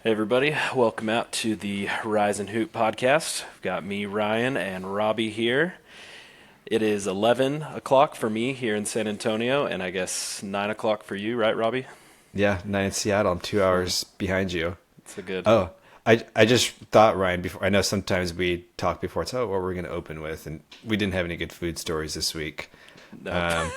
Hey everybody, welcome out to the Rise and Hoop podcast. We've got me, Ryan, and Robby here. It is 11 o'clock for me here in San Antonio, and I guess 9 o'clock for you, right, Robby? Yeah, 9 in Seattle. I'm 2 hours behind you. It's a good... Oh, I just thought, Ryan, before I know sometimes we talk before it's what we're going to open with, and we didn't have any good food stories this week. No.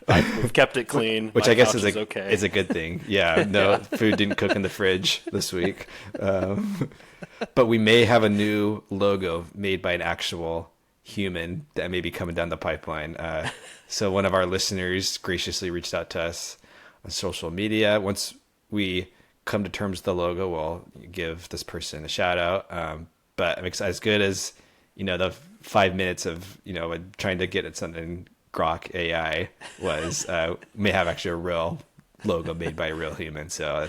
We've kept it clean. Which My I guess couch is okay. is a good thing. Yeah, no, food didn't cook in the fridge this week. But we may have a new logo made by an actual human that may be coming down the pipeline. So one of our listeners graciously reached out to us on social media. Once we come to terms with the logo, we'll give this person a shout out. But I'm excited, as good as, the 5 minutes of, trying to get at something Grok AI was, may have actually a real logo made by a real human. So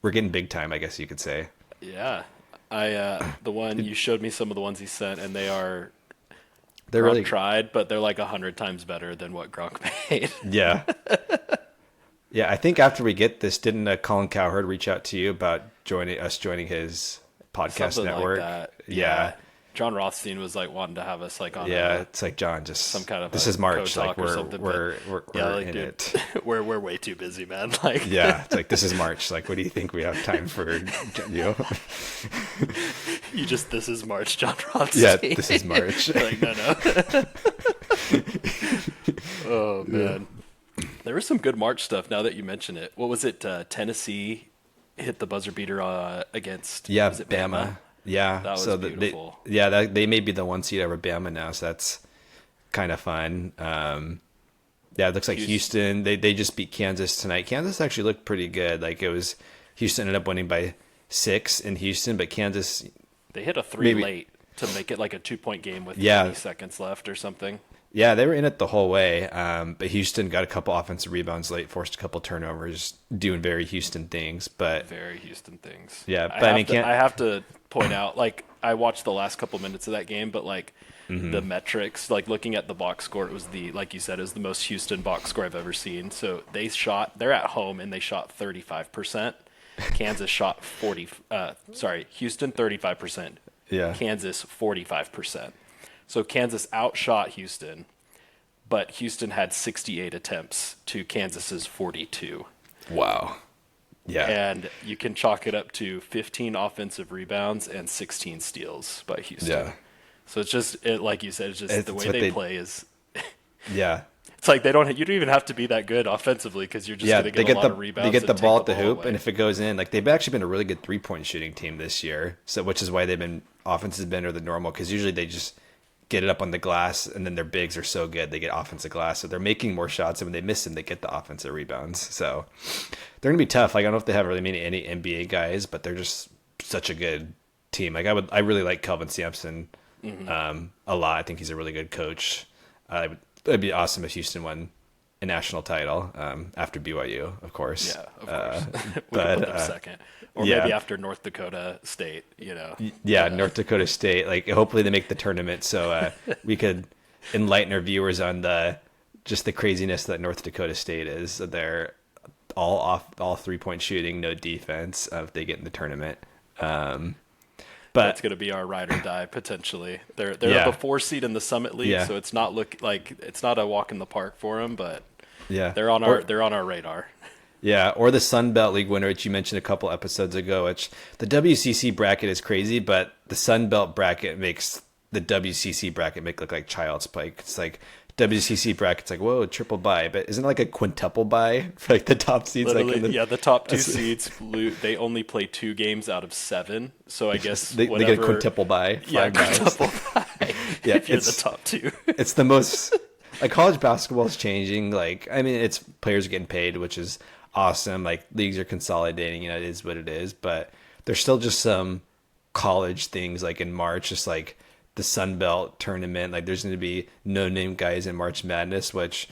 we're getting big time, I guess you could say. Yeah. The one, you showed me some of the ones he sent, and they're Gronk really tried, but they're like 100 times better than what Gronk made. Yeah. Yeah, I think after we get this, didn't Colin Cowherd reach out to you about joining his podcast Something network? like that. Yeah. John Rothstein was like wanting to have us like on Yeah, it's like, John, just some kind of this is March, co-talk like or something, we're like, in dude, it. we're way too busy, man. Like, Yeah, it's like, this is March. Like, what do you think we have time for? this is March, John Rothstein. Yeah, this is March. Like, no. Oh man, there was some good March stuff. Now that you mention it, what was it? Tennessee hit the buzzer beater against was it Bama. Yeah, that was so beautiful. they may be the one seed over Bama now, so that's kind of fun. Yeah, it looks like Houston. They just beat Kansas tonight. Kansas actually looked pretty good. Like, it was Houston ended up winning by 6 in Houston, but Kansas They hit a three late to make it like a 2-point game with 20 seconds left or something. Yeah, they were in it the whole way, but Houston got a couple offensive rebounds late, forced a couple turnovers, doing very Houston things. But very Houston things. Yeah, but I have to point out, like, I watched the last couple minutes of that game, but like the metrics, like looking at the box score, it was like you said, it was the most Houston box score I've ever seen. So they're at home and they shot 35%. Kansas shot Houston 35%. Yeah. Kansas 45%. So Kansas outshot Houston, but Houston had 68 attempts to Kansas's 42. Wow. Yeah. And you can chalk it up to 15 offensive rebounds and 16 steals by Houston. Yeah. So it's just, like you said, it's just the way they play is... Yeah. It's like you don't even have to be that good offensively because you're just going to get a lot of rebounds. They get the ball at the hoop, away. and if it goes in, like, they've actually been a really good three-point shooting team this year, so which is why they've been offenses better than normal, because usually they just get it up on the glass, and then their bigs are so good they get offensive glass, so they're making more shots, and when they miss them, they get the offensive rebounds. So they're gonna be tough. Like, I don't know if they have really any NBA guys, but they're just such a good team. Like, I really like Kelvin Sampson a lot. I think he's a really good coach. It'd be awesome if Houston won a national title after BYU, of course. Yeah, of course. We but could put them second. Or maybe after North Dakota State, Yeah, North Dakota State. Like, hopefully they make the tournament so we could enlighten our viewers on the craziness that North Dakota State is. So they're all 3-point shooting, no defense if they get in the tournament. But that's going to be our ride or die potentially. They're a 4 seed in the Summit League, so it's not it's not a walk in the park for them, but they're on our radar. Yeah, or the Sun Belt League winner, which you mentioned a couple episodes ago. Which the WCC bracket is crazy, but the Sun Belt bracket makes the WCC bracket look like child's play. It's like WCC bracket's like, whoa, triple bye, but isn't it like a quintuple bye for like the top seeds? Literally, the top 2 seeds they only play 2 games out of 7. So I guess they get a quintuple bye. Quintuple bye. Yeah, if you're the top 2. It's the most like college basketball is changing. Like, I mean, it's players are getting paid, which is awesome. Like, leagues are consolidating. It is what it is, but there's still just some college things like in March, just like the Sun Belt tournament. Like, there's going to be no-name guys in March Madness, which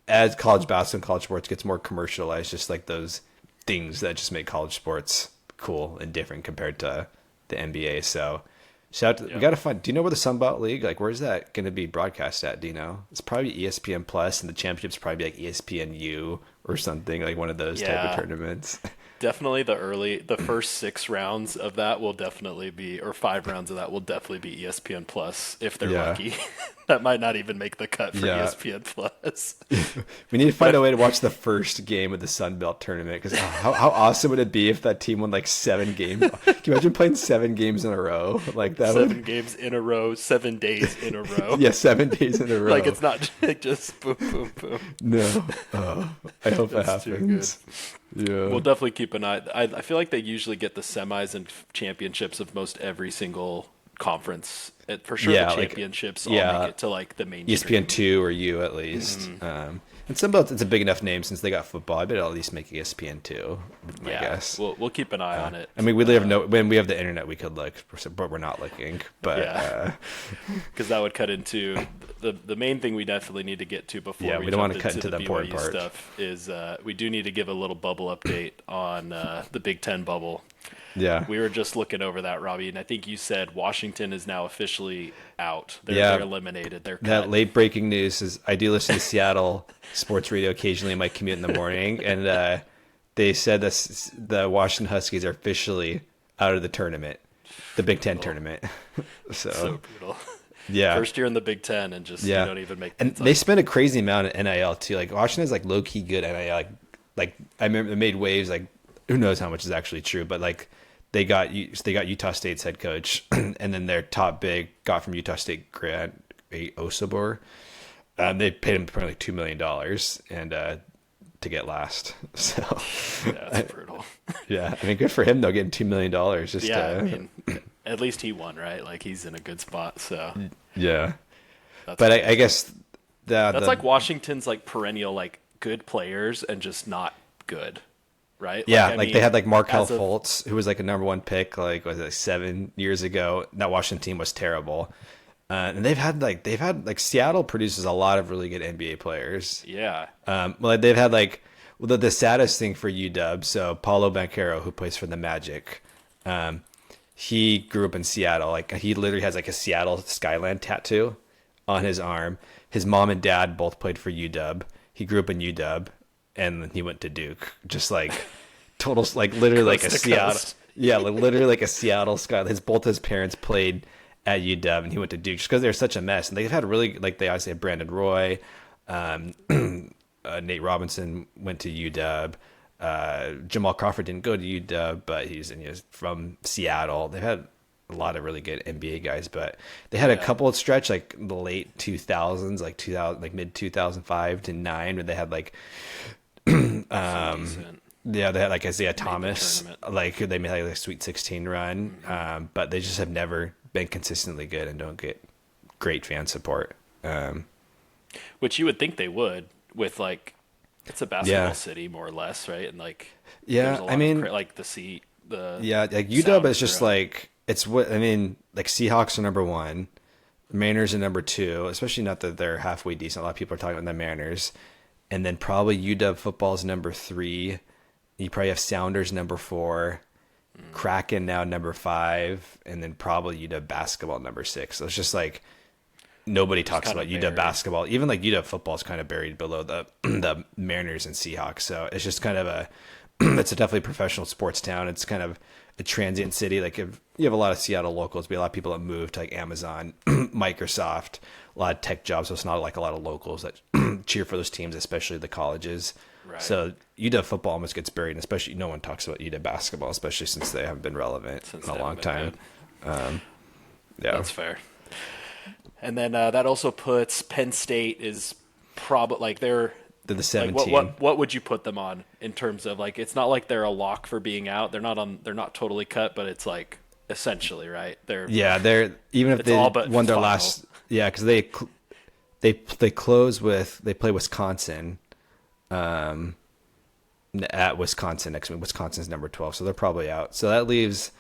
as college basketball and college sports gets more commercialized, just like those things that just make college sports cool and different compared to the NBA. So shout out to, we got to find, do you know where the Sun Belt League, like, where's that going to be broadcast at? Do you know? It's probably ESPN Plus, and the championship's probably like ESPN U or something, like one of those type of tournaments. Definitely the first 6 rounds of that will definitely be, or 5 rounds of that will definitely be ESPN Plus if they're Yeah. lucky. That might not even make the cut for Yeah. ESPN Plus. We need to find a way to watch the first game of the Sun Belt tournament, because how awesome would it be if that team won like 7 games? Can you imagine playing 7 games in a row? Like that 7 games in a row, 7 days in a row. Yeah, 7 days in a row. Like it's not like just boom, boom, boom. No. Oh, I hope that That's too happens. Yeah. We'll definitely keep an eye. I feel like they usually get the semis and championships of most every single conference. For sure, Yeah, the like- championships yeah. all make it to like the main. ESPN 2 or U at least. And Sun Belt, it's a big enough name since they got football. I bet it'll at least make ESPN 2, I guess. We'll keep an eye on it. I mean, we have when we have the internet, we could look, but we're not looking. But Yeah. Because that would cut into the main thing we definitely need to get to before we don't want to cut into into the important BYU part. stuff is we do need to give a little bubble update on the Big Ten bubble. yeah, We were just looking over that, Robbie, and I think you said Washington is now officially out. Yeah. They're eliminated. They're that cut. late breaking news is I do listen to Seattle sports radio occasionally in my commute in the morning, and they said that the Washington Huskies are officially out of the tournament, the Big Ten tournament. So brutal. Yeah. First year in the Big Ten, and just Yeah. you don't even make. And they spend a crazy amount of NIL too. Like Washington's like low key good NIL. Like I remember they made waves. Like who knows how much is actually true, but like they got Utah State's head coach, and then their top big got from Utah State Grant Osobor. They paid him apparently $2 million and to get last. So Yeah, that's brutal. yeah, I mean good for him though, getting $2 million. Just Yeah, I mean, at least he won, right? Like he's in a good spot. So yeah. that's But I guess that's like Washington's like perennial like good players and just not good, right? Yeah, I like mean, they had like Markel as of- Fultz, who was like a #1 pick, like was it like 7 years ago. That Washington team was terrible, and they've had Seattle produces a lot of really good NBA players. Yeah, Well, they've had the saddest thing for UW. So Paulo Banchero, who plays for the Magic, he grew up in Seattle. Like he literally has like a Seattle skyline tattoo on his arm. His mom and dad both played for UW. He grew up in UW, and then he went to Duke. Just like total, like literally like a Coast to Seattle. coast. Yeah, like literally like a Seattle skyline. Both his parents played at UW, and he went to Duke just because they're such a mess. And they've had really they obviously have Brandon Roy, Nate Robinson went to UW. Jamal Crawford didn't go to UW, but he's from Seattle. They've had a lot of really good NBA guys, but they had a couple of stretch like the late 2000s, like 2000, like mid 2005 to 9, where they had like decent. yeah, they had like Isaiah Thomas, tournament. like they made like a Sweet 16 run, but they just have never been consistently good and don't get great fan support. Which you would think they would with like it's a basketball Yeah. city more or less, right? And like Yeah, there's a lot I mean, of like the seat, the yeah, like sound UW is is just around. like it's what I mean. Like Seahawks are #1, Mariners are #2, especially not that they're halfway decent. A lot of people are talking about the Mariners, and then probably UW football is #3. You probably have Sounders #4, Kraken now #5, and then probably UW basketball #6. So it's just like nobody talks kinda about UW buried. basketball. Even like UW football is kind of buried below the the Mariners and Seahawks. So it's just kind of it's a definitely professional sports town. It's kind of a transient city. Like if you have a lot of Seattle locals, be a lot of people that move to like Amazon, Microsoft, a lot of tech jobs. So it's not like a lot of locals that cheer for those teams, especially the colleges. Right. So UW football almost gets buried, and especially no one talks about UW basketball, especially since they haven't been relevant Since in a they long haven't been time. Yeah, That's fair. And then that also puts Penn State is probably like they're they're the like 17. what would you put them on in terms of like it's not like they're a lock for being out. They're not totally cut, but it's like essentially right. They're Yeah, they're even if It's they all but won their final. last. Yeah, because they close with they play Wisconsin, at Wisconsin next week. Wisconsin's #12, so they're probably out. So that leaves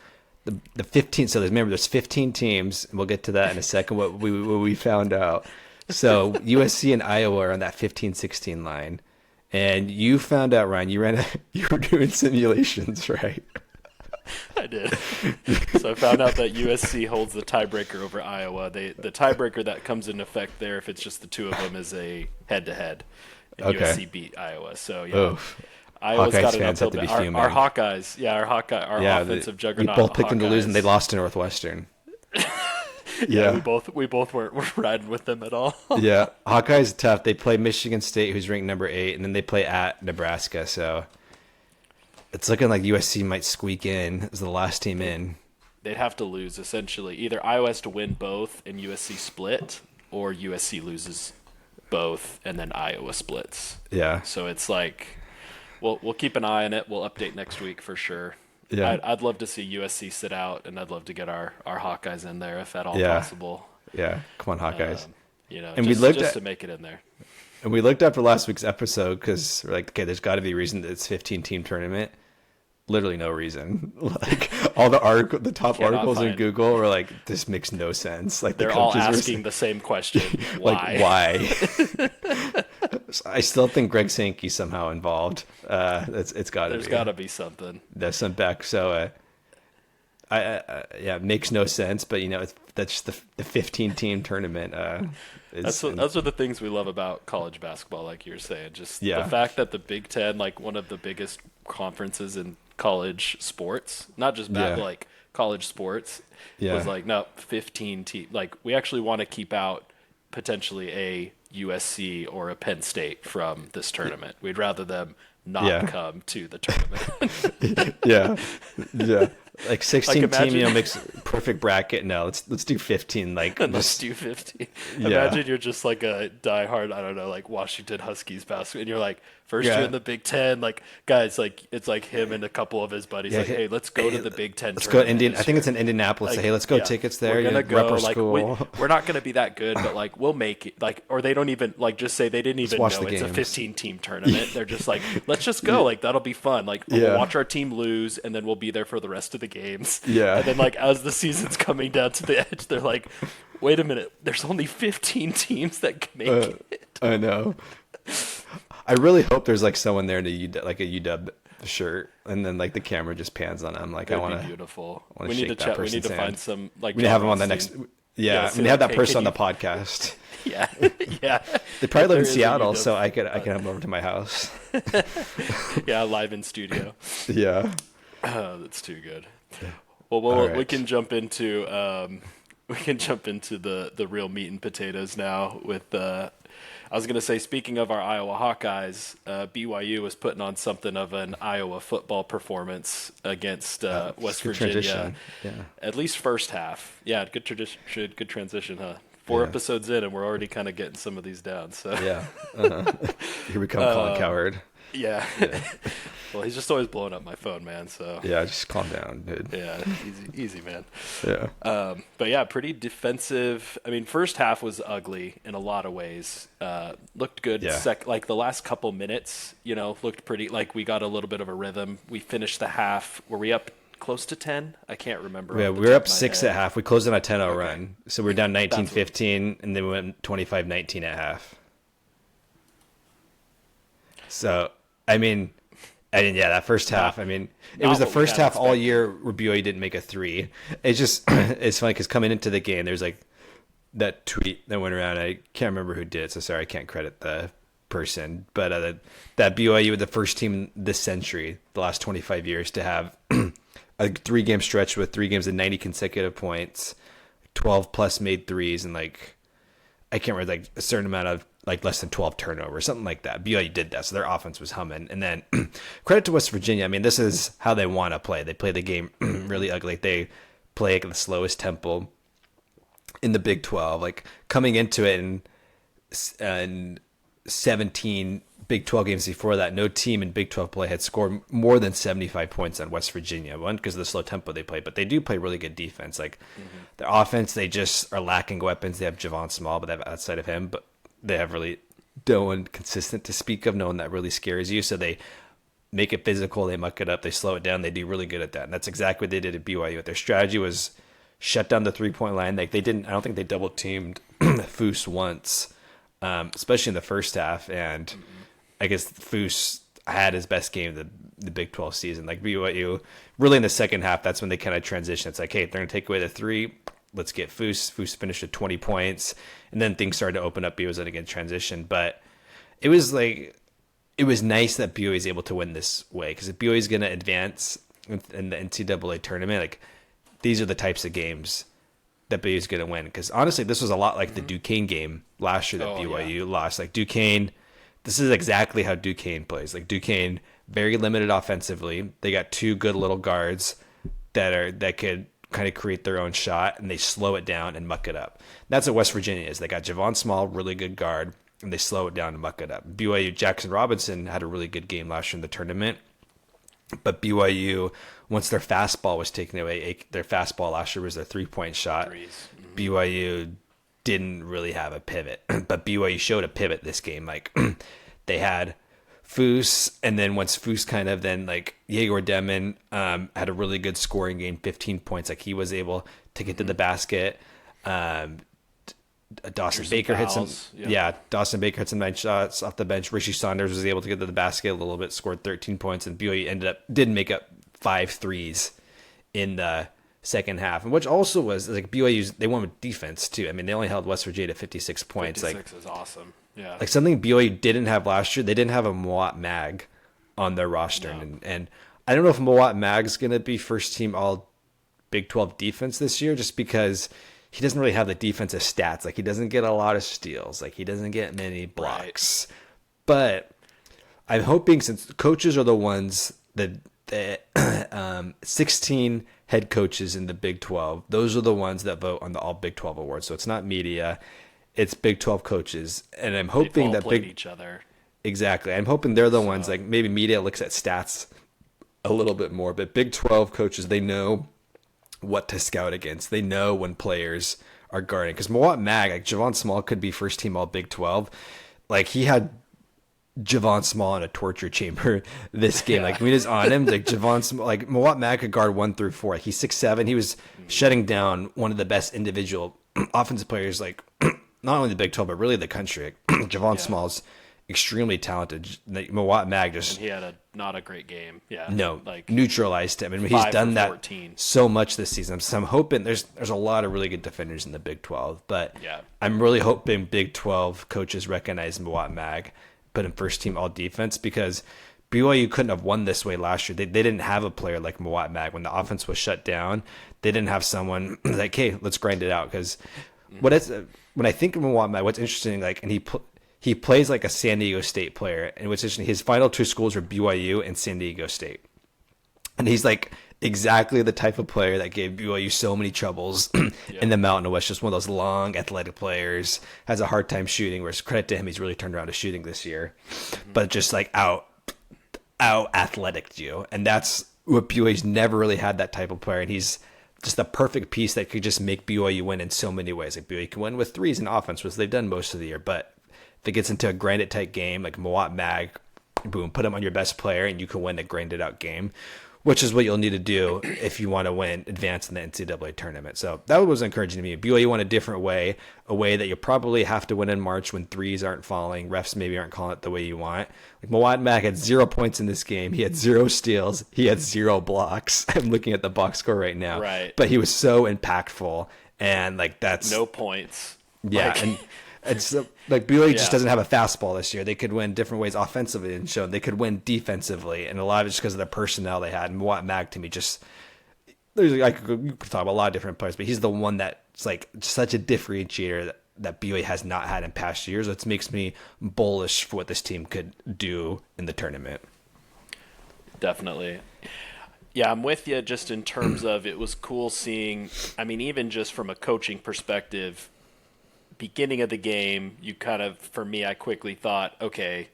the 15. So there's 15 teams, and we'll get to that in a second. What we found out. So USC and Iowa are on that 15-16 line, and you found out, Ryan. You were doing simulations, right? I did. So I found out that USC holds the tiebreaker over Iowa. The tiebreaker that comes into effect there, if it's just the two of them, is a head-to-head. And Okay. USC beat Iowa. So yeah, Oof. Iowa's Hawkeyes got an fans uphill have to be our fuming. Hawkeyes, our offensive we juggernaut. both picked them to lose, and they Hawkeyes. lost to Northwestern. Yeah, we both weren't riding with them at all. Yeah, Hawkeye's tough. They play Michigan State, who's ranked number 8, and then they play at Nebraska. So it's looking like USC might squeak in as the last team in. They'd have to lose essentially. Either Iowa has to win both and USC split, or USC loses both and then Iowa splits. Yeah. So it's like we'll keep an eye on it. We'll update next week for sure. Yeah. I'd love to see USC sit out, and I'd love to get our Hawkeyes in there if at all Yeah. possible. Yeah. Come on, Hawkeyes. And just to make it in there. And we looked after last week's episode because we're like, okay, there's got to be a reason that it's 15-team tournament. Literally no reason. Like all the top articles in Google were like, this makes no sense. Like they're all asking the same question. Why? Like why? I still think Greg Sankey's somehow involved. It's got to be. There's got to be something. There's some back. So, it makes no sense. But that's the 15-team tournament. Those are the things we love about college basketball, like you were saying. Just the Yeah. fact that the Big Ten, like one of the biggest conferences in college sports, not just like college sports, was like, no, 15 teams. Like we actually want to keep out potentially a USC or a Penn State from this tournament. We'd rather them not come to the tournament. Yeah. Like 16 Like, team, makes perfect bracket. No, let's do 15. Like Let's do 15. Imagine you're just like a diehard, I don't know, like Washington Huskies basketball, and you're like, first year in the Big Ten, like guys, like it's like him and a couple of his buddies, like, hey, let's go to the Big Ten. Let's go to Indian. I think it's in Indianapolis. Like, hey, let's go tickets there. We're gonna go. Like school. we're not gonna be that good, but like we'll make it. Like, or they don't even like just say they didn't even know it's a 15-team tournament. They're just like, let's just go. Like that'll be fun. Like we'll watch our team lose, and then we'll be there for the rest of the games. Yeah. And then like as the season's coming down to the edge, they're like, wait a minute, there's only 15 teams that can make it. I know. I really hope there's like someone there in like a UW shirt, and then like the camera just pans on them. Like That'd I want be beautiful. We need to chat. We need to find some like. We need to have them on the next. Yeah, we need to have that person on the podcast. podcast. Yeah. They probably live in Seattle, so I can have them over to my house. Yeah, live in studio. Yeah. Oh, that's too good. Well, we can jump into the real meat and potatoes now with I was going to say, speaking of our Iowa Hawkeyes, BYU was putting on something of an Iowa football performance against West Virginia. Yeah. At least first half. Yeah, good transition, huh? 4 episodes in, and we're already kind of getting some of these down. So Yeah. Here we come, Colin Cowherd. Yeah. Well, he's just always blowing up my phone, man. So yeah, just calm down, dude. Yeah, easy, man. Yeah. But yeah, pretty defensive. I mean, first half was ugly in a lot of ways. Looked good. Yeah. Like the last couple minutes, looked pretty. Like we got a little bit of a rhythm. We finished the half. Were we up close to 10? I can't remember. Yeah, we were up 6 at half. We closed on a 10-0 run, so we were down 19-15, and then we went 25-19 at half. So I mean, that first half. I mean, it was the first half all year where BYU didn't make a 3. It's just it's funny because coming into the game, there's like that tweet that went around. I can't remember who did it, so sorry, I can't credit the person. But that BYU was the first team this century, the last 25 years, to have a 3-game stretch with 3 games of 90 consecutive points, 12 plus made threes, and like I can't remember, like a certain amount of like less than 12 turnovers, something like that. BYU did that, so their offense was humming. And then credit to West Virginia. I mean, this is how they want to play. They play the game really ugly. They play at the slowest tempo in the Big 12. Like coming into it and 17 Big 12 games before that, no team in Big 12 play had scored more than 75 points on West Virginia. One, because of the slow tempo they play, but they do play really good defense. Like their offense, they just are lacking weapons. They have Javon Small, but they have outside of him, but they have really no one consistent to speak of, no one that really scares you. So they make it physical, they muck it up, they slow it down. They do really good at that. And that's exactly what they did at BYU. Their strategy was shut down the 3-point line. Like I don't think they double teamed Foose once, especially in the first half. And I guess Foose had his best game of the Big 12 season. Like BYU, really in the second half, that's when they kind of transition. It's like, hey, they're going to take away the 3. Let's get Foose. Foose finished at 20 points. And then things started to open up. BYU was in again transition. But it was like, it was nice that BYU is able to win this way, because if BYU is going to advance in the NCAA tournament, like these are the types of games that BYU is going to win. Because honestly, this was a lot like the Duquesne game last year that BYU lost. Like Duquesne, this is exactly how Duquesne plays. Like Duquesne, very limited offensively. They got two good little guards that could kind of create their own shot, and they slow it down and muck it up. That's what West Virginia is. They got Javon Small, really good guard, and they slow it down and muck it up. BYU, Jackson Robinson had a really good game last year in the tournament, but BYU, once their fastball was taken away, their fastball last year was their 3-point shot. BYU didn't really have a pivot, but BYU showed a pivot this game. Like they had Foose, and then once Foose kind of then like Yegor Demon had a really good scoring game, 15 points. Like he was able to get to the basket. Dawson Baker hit some, Dawson Baker hit some nice shots off the bench. Richie Saunders was able to get to the basket a little bit, scored 13 points, and BYU did make up 5 threes in the second half, and which also was like BYU's, they won with defense too. I mean, they only held West Virginia to 56 points. 56 is awesome. Yeah. Like something BYU didn't have last year. They didn't have a Mawat Mag on their roster. No. And I don't know if Mawat Mag's going to be first team all Big 12 defense this year, just because he doesn't really have the defensive stats. Like he doesn't get a lot of steals. Like he doesn't get many blocks. Right. But I'm hoping, since coaches are the ones that 16 head coaches in the Big 12, those are the ones that vote on the all Big 12 awards. So it's not media. It's Big 12 coaches, and I'm hoping that each other. Exactly. I'm hoping they're the ones, like maybe media looks at stats a little bit more, but Big 12 coaches, they know what to scout against. They know when players are guarding. Because Mawat Mag, like Javon Small could be first team all Big 12. Like he had Javon Small in a torture chamber this game. Like we just on him, like Javon Small, like Mawat Mag could guard 1 through 4. Like he's 6'7". He was shutting down one of the best individual offensive players, like not only the Big 12, but really the country. Javon Small's extremely talented. Like Mawat Mag just... And he had not a great game. Yeah. No, like neutralized him. And he's done that so much this season. So I'm hoping there's a lot of really good defenders in the Big 12. But I'm really hoping Big 12 coaches recognize Mawat Mag, put him first team all defense, because BYU couldn't have won this way last year. They didn't have a player like Mawat Mag. When the offense was shut down, they didn't have someone like, hey, let's grind it out. Because when I think of Mawat Mag, what's interesting, like, and he plays like a San Diego State player, and what's interesting, his final 2 schools were BYU and San Diego State, and he's like exactly the type of player that gave BYU so many troubles in the Mountain West. Just one of those long, athletic players, has a hard time shooting. Whereas credit to him, he's really turned around to shooting this year, but just like out athletic you, and that's what BYU's never really had, that type of player, and he's just the perfect piece that could just make BYU win in so many ways. Like BYU can win with threes and offense, which they've done most of the year. But if it gets into a grinded tight game, like Mawat Mag, boom, put him on your best player, and you can win a grinded out game, which is what you'll need to do if you want to advance in the NCAA tournament. So that was encouraging to me. BYU went a different way, a way that you probably have to win in March when threes aren't falling, refs maybe aren't calling it the way you want. Like Mawat Mag had 0 points in this game. He had 0 steals. He had 0 blocks. I'm looking at the box score right now. Right. But he was so impactful, and like that's no points. Yeah, and it's like BYU just doesn't have a fastball this year. They could win different ways offensively, and show they could win defensively, and a lot of it's because of the personnel they had. And Mawat Mag, to me, just you could talk about a lot of different players, but he's the one that's like such a differentiator that BYU has not had in past years. It makes me bullish for what this team could do in the tournament. Definitely. Yeah, I'm with you just in terms of it was cool seeing, I mean, even just from a coaching perspective, beginning of the game, you kind of, for me, I quickly thought, okay,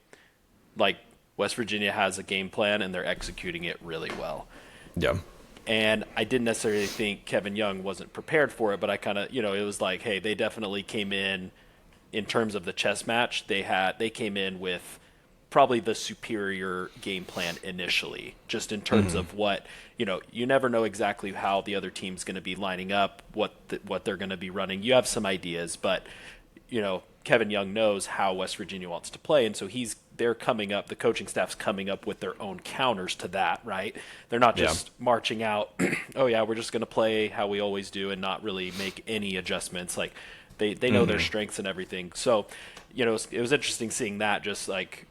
like West Virginia has a game plan and they're executing it really well. Yeah. And I didn't necessarily think Kevin Young wasn't prepared for it, but I kind of, it was like, hey, they definitely came in terms of the chess match. They came in with probably the superior game plan initially, just in terms of what, you never know exactly how the other team's going to be lining up, what they're going to be running. You have some ideas, but, Kevin Young knows how West Virginia wants to play. And so they're coming up, the coaching staff's coming up with their own counters to that, right? They're not just marching out, oh yeah, we're just going to play how we always do and not really make any adjustments. Like they know their strengths and everything. So, it was interesting seeing that, just like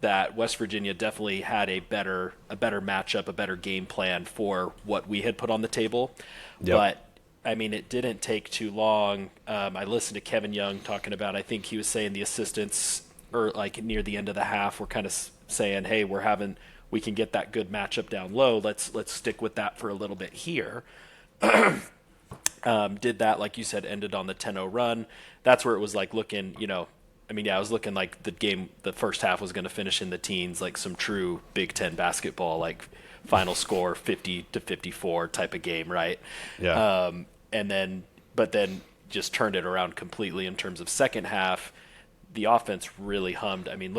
that West Virginia definitely had a better matchup, a better game plan for what we had put on the table. Yep. But I mean, it didn't take too long. I listened to Kevin Young talking about, I think he was saying the assistants, or like near the end of the half, were kind of saying, hey, we can get that good matchup down low. Let's stick with that for a little bit here. Did that, like you said, ended on the 10-0 run. That's where it was like looking, I was looking like the first half was going to finish in the teens, like some true Big Ten basketball, like final score 50-54 type of game, right? Yeah. But then just turned it around completely in terms of second half. The offense really hummed. I mean,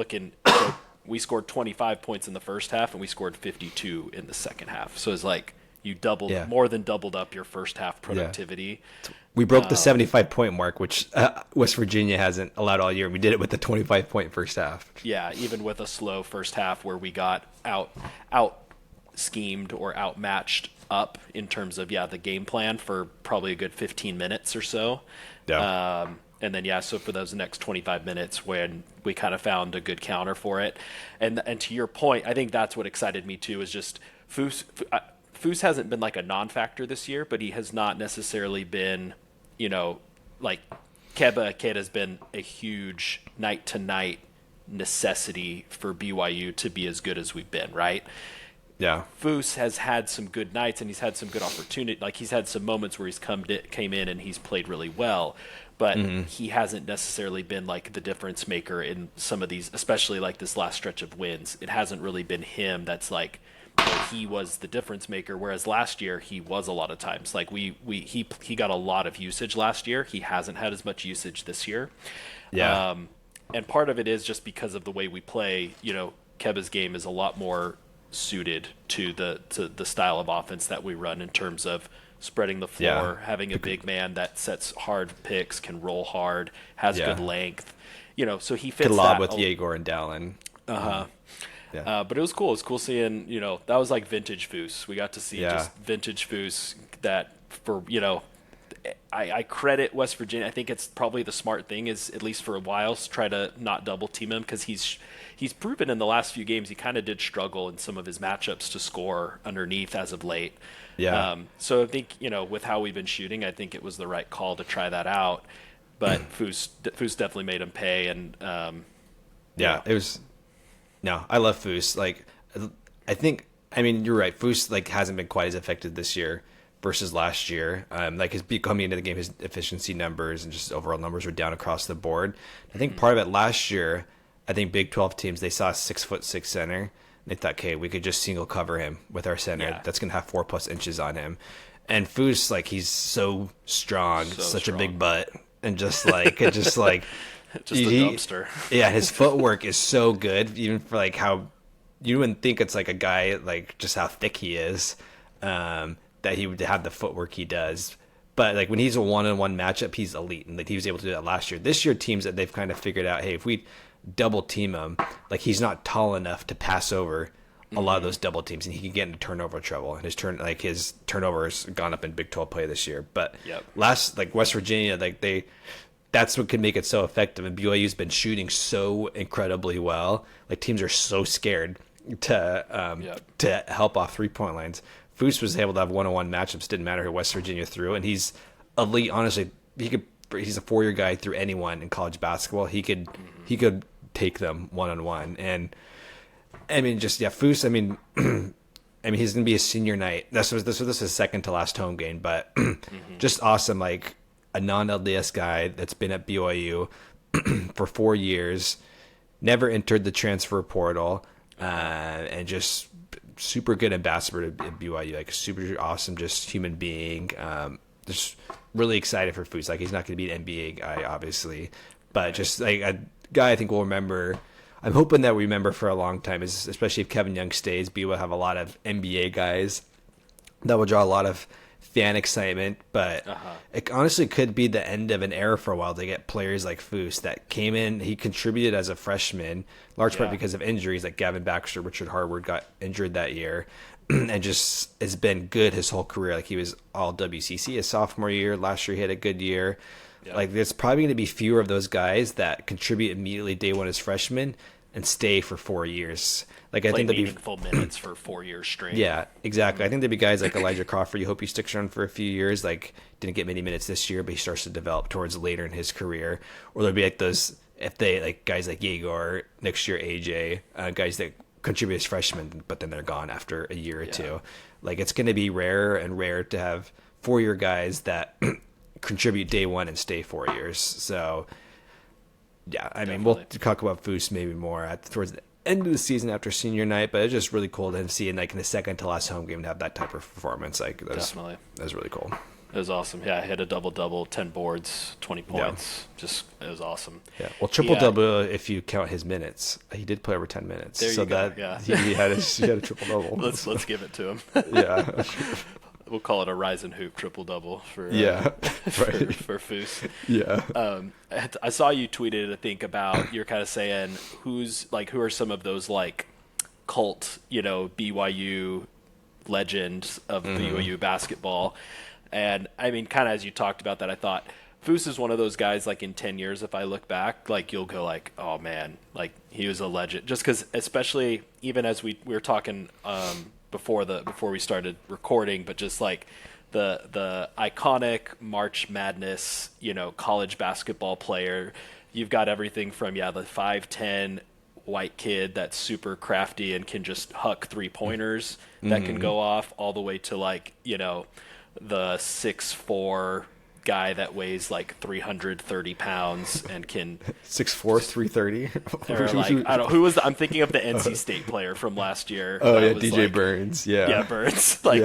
so we scored 25 points in the first half and we scored 52 in the second half. So it's like you more than doubled up your first half productivity. Yeah. We broke the 75-point mark, which West Virginia hasn't allowed all year. We did it with the 25-point first half. Yeah, even with a slow first half where we got out schemed or outmatched up in terms of the game plan for probably a good 15 minutes or so. Yeah. And then so for those next 25 minutes when we kind of found a good counter for it. And to your point, I think that's what excited me too, is just Foose hasn't been like a non-factor this year, but he has not necessarily been, like Keba Kid has been a huge night-to-night necessity for BYU to be as good as we've been, right? Yeah. Foose has had some good nights and he's had some good opportunity. Like he's had some moments where he's came in and he's played really well, but he hasn't necessarily been like the difference maker in some of these, especially like this last stretch of wins. It hasn't really been him that's like, he was the difference maker, whereas last year he was a lot of times. Like he got a lot of usage last year. He hasn't had as much usage this year. Yeah. And part of it is just because of the way we play. Keba's game is a lot more suited to the style of offense that we run in terms of spreading the floor, having a big man that sets hard picks, can roll hard, has good length. So he fits could lob that with Yegor and Dallin. Yeah. But it was cool. It was cool seeing, that was like vintage Foose. We got to see just vintage Foose that for, I credit West Virginia. I think it's probably the smart thing is, at least for a while, try to not double team him, because he's proven in the last few games he kind of did struggle in some of his matchups to score underneath as of late. Yeah. So I think, with how we've been shooting, I think it was the right call to try that out. But Foose definitely made him pay. And it was. No, I love Foose. Like, I mean, you're right. Foose hasn't been quite as effective this year versus last year. His coming into the game, his efficiency numbers and just overall numbers were down across the board. I think part of it last year, I think Big 12 teams, they saw a 6'6" center. And they thought, okay, we could just single cover him with our center. That's gonna have 4+ inches on him. And Foose, he's so strong, such a big butt, and just a dumpster. Yeah, his footwork is so good, even for how you wouldn't think it's a guy just how thick he is, that he would have the footwork he does. But when he's a one-on-one matchup, he's elite, and he was able to do that last year. This year, teams that they've kind of figured out, hey, if we double team him, he's not tall enough to pass over a lot of those double teams, and he can get into turnover trouble. And his turnover has gone up in Big 12 play this year. But West Virginia, that's what can make it so effective. And BYU's been shooting so incredibly well. Teams are so scared to help off 3-point lines. Foose was able to have one-on-one matchups. Didn't matter who West Virginia threw, and he's elite. Honestly, he's a 4-year guy through anyone in college basketball. He could take them one-on-one. And I mean, Foose. I mean, he's gonna be a senior night. This was his second to last home game, but just awesome. A non-LDS guy that's been at BYU for 4 years, never entered the transfer portal, and just super good ambassador to BYU, super awesome, just human being. Just really excited for Foose. He's not going to be an NBA guy, obviously, but just a guy I think we'll remember. I'm hoping that we remember for a long time, especially if Kevin Young stays. BYU will have a lot of NBA guys that will draw a lot of fan excitement, but it honestly could be the end of an era for a while to get players like Foose that came in. He contributed as a freshman, large part because of injuries, like Gavin Baxter, Richard Harward got injured that year, and just has been good his whole career. He was all WCC his sophomore year. Last year he had a good year. There's probably going to be fewer of those guys that contribute immediately day one as freshmen and stay for 4 years. Like, I Play think there'd be meaningful minutes for 4 years straight. yeah, exactly. I think there'd be guys like Elijah Crawford. You hope he sticks around for a few years. Like, didn't get many minutes this year, but he starts to develop towards later in his career. Or there'd be like those, if they like guys like Yegor, next year AJ, guys that contribute as freshmen, but then they're gone after a year or two. Like, it's going to be rare and rare to have 4-year guys that contribute day one and stay 4 years. So, yeah, I mean, we'll talk about Foose maybe more towards the end of the season after senior night, but it's just really cool to see, like, in the second to last home game to have that type of performance. Like, that's really cool. It was awesome. Yeah, I hit a double-double, 10 boards, 20 points. Yeah. It was awesome. Yeah. Well, triple-double if you count his minutes. He did play over 10 minutes. There you go. He had a triple-double. Let's give it to him. Yeah. We'll call it a rise and hoop triple-double for for Foose. Yeah. I saw you tweeted, I think, about, you're kind of saying who are some of those like cult, BYU legends of BYU basketball. And I mean, kind of as you talked about that, I thought Foose is one of those guys, like in 10 years, if I look back, like you'll go like, oh man, like he was a legend. Just because, especially even as we were talking before we started recording, but just like the iconic March Madness, college basketball player. You've got everything from the 5'10" white kid that's super crafty and can just huck 3-pointers that can go off, all the way to like the 6'4" guy that weighs like 330 pounds and can 6'4", 330. Or like, I don't who was I'm thinking of the NC State player from last year. Oh yeah, DJ Burns. Yeah, Burns. Like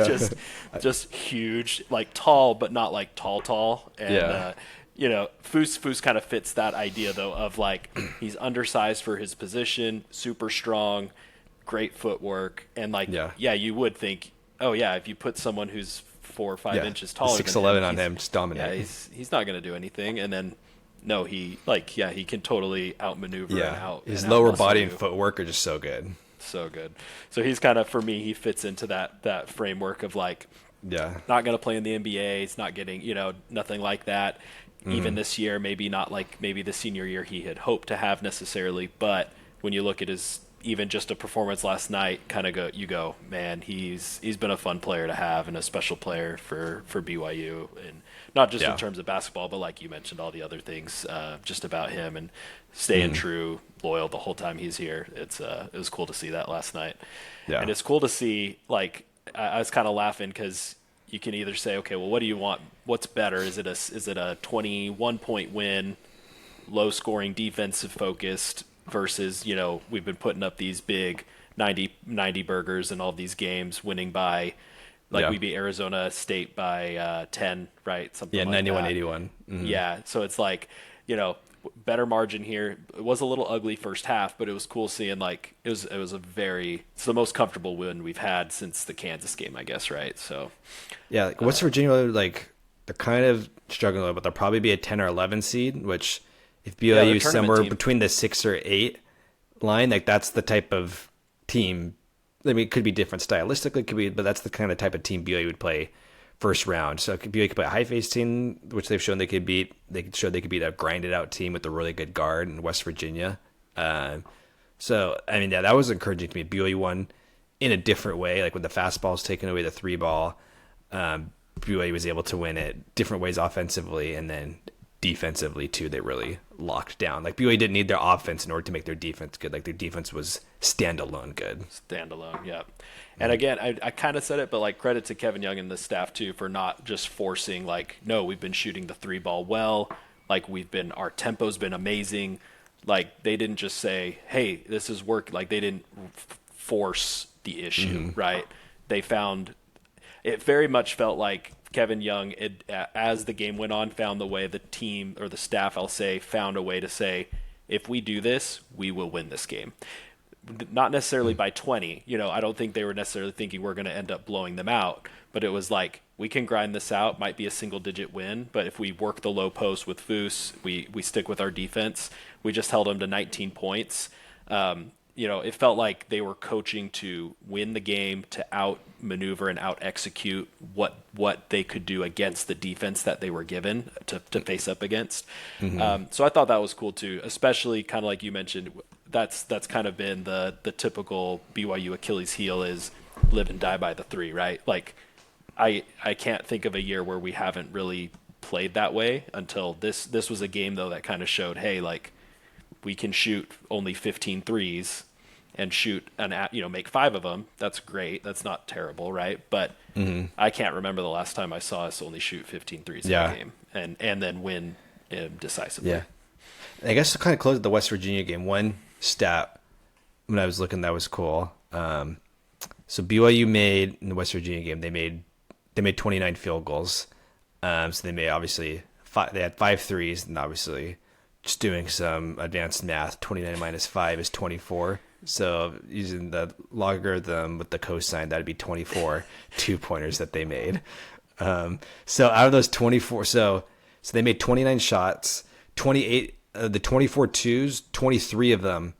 just huge, like tall, but not like tall. And Foose kind of fits that idea though of like he's undersized for his position, super strong, great footwork, and like you would think, oh yeah, if you put someone who's 4 or 5 inches taller, 6'11" on him, just dominate. Yeah, he's not going to do anything. And then he can totally outmaneuver and out. His lower body and footwork are just so good. So good. So he's kind of, for me, he fits into that framework of like, not going to play in the NBA. It's not getting, nothing like that. Even this year, maybe not like maybe the senior year he had hoped to have necessarily. But when you look at his, even just a performance last night, you go, man, he's been a fun player to have and a special player for BYU, and not just in terms of basketball, but like you mentioned, all the other things just about him and staying true, loyal the whole time he's here. It was cool to see that last night, and it's cool to see. Like I was kind of laughing because you can either say, okay, well, what do you want? What's better? Is it a 21-point win, low scoring, defensive focused? Versus, we've been putting up these big 90 burgers in all these games, winning by, we beat Arizona State by 10, right? Something like 91-81. Mm-hmm. Yeah, so it's like, better margin here. It was a little ugly first half, but it was cool seeing like it's the most comfortable win we've had since the Kansas game, I guess, right? So West Virginia, like they're kind of struggling a little, but they'll probably be a 10 or 11 seed, which. If BYU is somewhere between the 6 or 8 line, like that's the type of team. I mean, it could be different stylistically, but that's the kind of type of team BYU would play first round. So BYU could play a high-faced team, which they've shown they could beat. They could show they could beat a grinded-out team with a really good guard in West Virginia. So I mean, that was encouraging to me. BYU won in a different way, like when the fastball's taken away the 3-ball. BYU was able to win it different ways offensively, and then defensively too, they really locked down. Like BYU didn't need their offense in order to make their defense good. Like their defense was standalone good. Yeah. And again, I kind of said it, but like credit to Kevin Young and the staff too for not just forcing like, no, we've been shooting the 3-ball well. Like our tempo's been amazing. Like they didn't just say, hey, this is work. Like they didn't force the issue, right? They found, it very much felt like Kevin Young, as the game went on, found the way, the team or the staff, I'll say, found a way to say, if we do this, we will win this game. Not necessarily by 20. I don't think they were necessarily thinking we're going to end up blowing them out, but it was like, we can grind this out, might be a single-digit win, but if we work the low post with Foose, we stick with our defense. We just held them to 19 points. It felt like they were coaching to win the game, to outmaneuver and out-execute what they could do against the defense that they were given to face up against. So I thought that was cool too, especially kind of like you mentioned, that's kind of been the typical BYU Achilles heel is live and die by the three, right? Like I can't think of a year where we haven't really played that way until this was a game though that kind of showed, hey, like we can shoot only 15 threes and shoot make 5 of them. That's great. That's not terrible, right? But I can't remember the last time I saw us only shoot 15 threes in a game and then win decisively. Yeah. I guess to kind of close the West Virginia game, one stat when I was looking that was cool. So BYU made in the West Virginia game, they made 29 field goals. So they made obviously they had 5 threes, and obviously just doing some advanced math, 29 minus 5 is 24. So using the logarithm with the cosine, that'd be 24 2-pointers that they made. So out of those 24, so they made 29 shots, 28 the 24 twos, 23 of them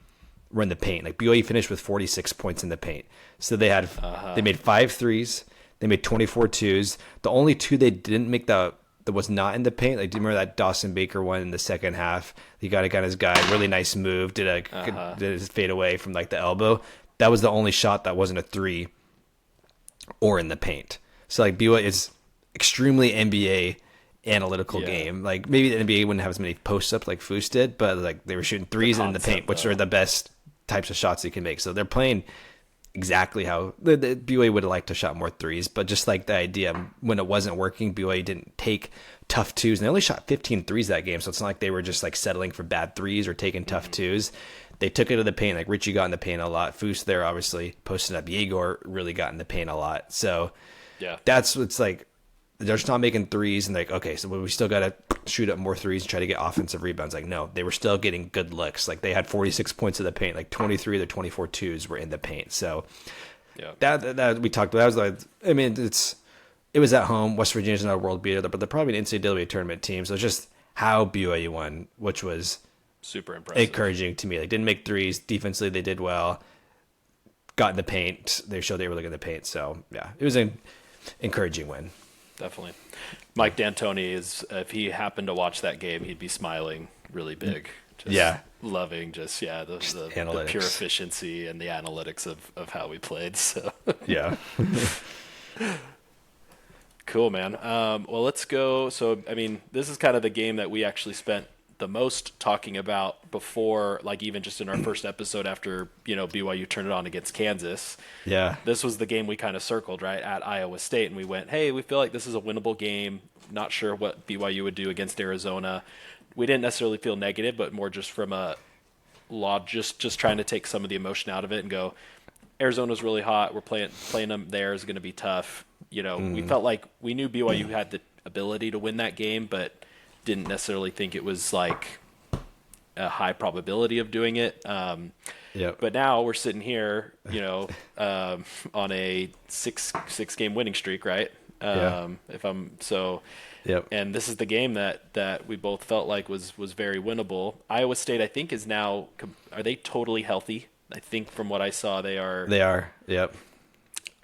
were in the paint. Like BYU finished with 46 points in the paint. So they had they made 5 threes, they made 24 twos. The only 2 they didn't make that was not in the paint. Like, do you remember that Dawson Baker one in the second half? He got his guy, really nice move, did his fade away from like the elbow. That was the only shot that wasn't a 3 or in the paint. So like BYU is extremely NBA analytical game. Like maybe the NBA wouldn't have as many post ups like Foose did, but like they were shooting threes in the paint, which are the best types of shots you can make. So they're playing exactly how the BYU would have liked to shot more threes, but just like the idea when it wasn't working, BYU didn't take tough twos, and they only shot 15 threes that game. So it's not like they were just like settling for bad threes or taking tough twos. They took it to the paint. Like Richie got in the paint a lot. Foose there obviously posted up. Yegor really got in the paint a lot. So that's what's like. They're just not making threes, and like, okay, so we still got to shoot up more threes and try to get offensive rebounds. Like, no, they were still getting good looks. Like, they had 46 points in the paint. Like, 23 of the 24 twos were in the paint. So, that we talked about. That was like, I mean, it was at home. West Virginia's not a world beater, but they're probably an NCAA tournament team. So, it's just how BYU won, which was super impressive, encouraging to me. Like, didn't make threes. Defensively, they did well. Got in the paint. They showed they were looking in the paint. So, yeah, it was an encouraging win. Definitely. Mike D'Antoni if he happened to watch that game, he'd be smiling really big. Just loving the pure efficiency and the analytics of how we played. So yeah. Cool, man. Well, let's go. So, I mean, this is kind of the game that we actually spent the most talking about before, like even just in our first episode after, BYU turned it on against Kansas. Yeah. This was the game we kind of circled, right, at Iowa State. And we went, hey, we feel like this is a winnable game. Not sure what BYU would do against Arizona. We didn't necessarily feel negative, but more just from a just trying to take some of the emotion out of it and go, Arizona's really hot. We're playing them there is going to be tough. We felt like we knew BYU had the ability to win that game, but didn't necessarily think it was like a high probability of doing it. But now we're sitting here, on a six game winning streak, right? And this is the game that we both felt like was very winnable. Iowa State, I think, is now, are they totally healthy? I think from what I saw, they are. They are. Yep.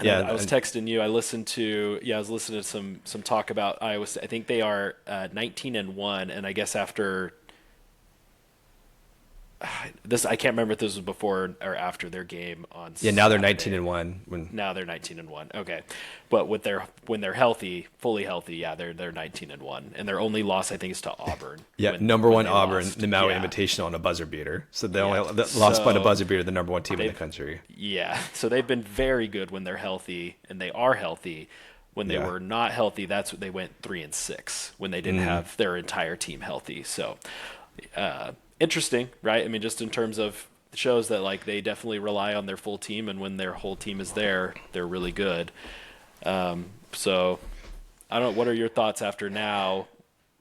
Yeah, I was texting you. I was listening to some talk about Iowa State. I think they are 19-1, and I guess after this, I can't remember if this was before or after their game on. Yeah, now they're 19-1. Now they're 19-1. Okay, but when they're healthy, fully healthy, they're 19-1, and their only loss I think is to Auburn. Number one Auburn, the Maui Invitational on a buzzer beater. So they only lost by the buzzer beater, the number one team in the country. Yeah, so they've been very good when they're healthy, and they are healthy. When they were not healthy, that's what they went 3-6 when they didn't have their entire team healthy. So. Interesting, right? I mean, just in terms of shows that like they definitely rely on their full team, and when their whole team is there, they're really good. So I don't know. What are your thoughts after now?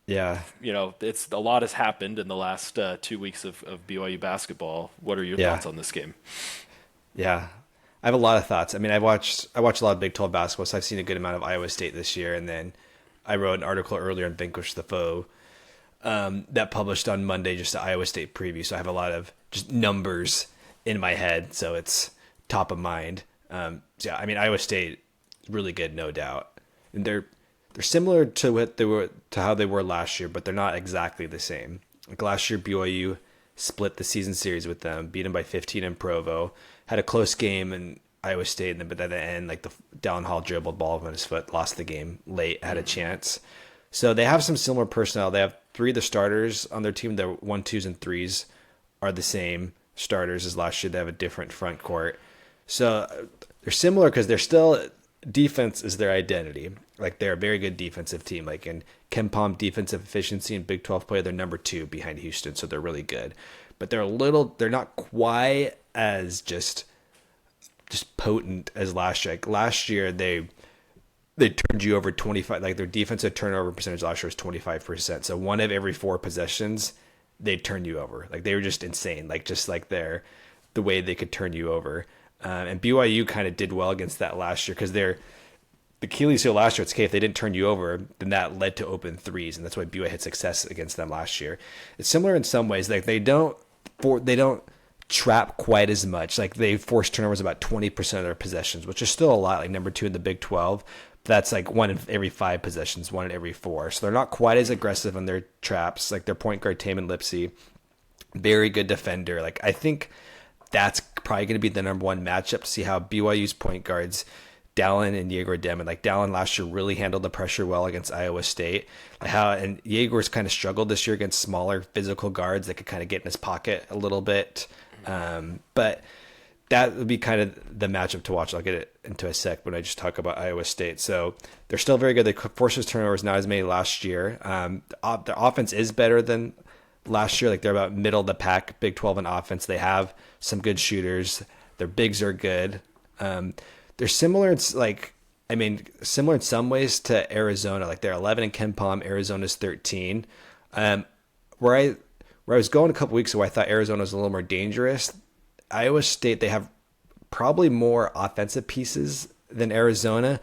Yeah, it's a lot has happened in the last 2 weeks of BYU basketball. What are your thoughts on this game? Yeah, I have a lot of thoughts. I mean, I watched a lot of Big 12 basketball, so I've seen a good amount of Iowa State this year, and then I wrote an article earlier on Vanquish the Foe. That published on Monday, just the Iowa State preview. So I have a lot of just numbers in my head, so it's top of mind. I mean, Iowa State is really good, no doubt. And they're similar to how they were last year, but they're not exactly the same. Like last year, BYU split the season series with them, beat them by 15 in Provo, had a close game in Iowa State, but at the end, like the Dallin Hall dribbled ball on his foot, lost the game late, had a chance. So they have some similar personnel. They have 3 of the starters on their team. Their 1, 2s, and 3s are the same starters as last year. They have a different front court. So they're similar because they're still, defense is their identity. Like they're a very good defensive team. Like in KenPom defensive efficiency and Big 12 play, they're number 2 behind Houston. So they're really good. But they're not quite as just potent as last year. Like last year, they turned you over 25. Like their defensive turnover percentage last year was 25%. So 1 of every 4 possessions, they'd turn you over. Like they were just insane. Like just like the way they could turn you over. And BYU kind of did well against that last year because the Achilles heel last year. It's okay if they didn't turn you over, then that led to open threes, and that's why BYU had success against them last year. It's similar in some ways. Like they don't trap quite as much. Like they force turnovers about 20% of their possessions, which is still a lot. Like number 2 in the Big 12. That's like 1 in every 5 possessions, 1 in every 4. So they're not quite as aggressive on their traps. Like their point guard Taman Lipsey, very good defender. Like I think that's probably going to be the number 1 matchup to see how BYU's point guards, Dallin and Yegor Demon. Like Dallin last year really handled the pressure well against Iowa State. And Yegor's kind of struggled this year against smaller physical guards that could kind of get in his pocket a little bit. But that would be kind of the matchup to watch. I'll get it into a sec when I just talk about Iowa State. So they're still very good. They forced turnovers not as many last year. Their offense is better than last year. Like they're about middle of the pack, Big 12 in offense. They have some good shooters. Their bigs are good. They're similar. It's like, similar in some ways to Arizona. Like they're 11 in KenPom. Arizona's 13. Where I was going a couple weeks ago, I thought Arizona was a little more dangerous. Iowa State, they have probably more offensive pieces than Arizona,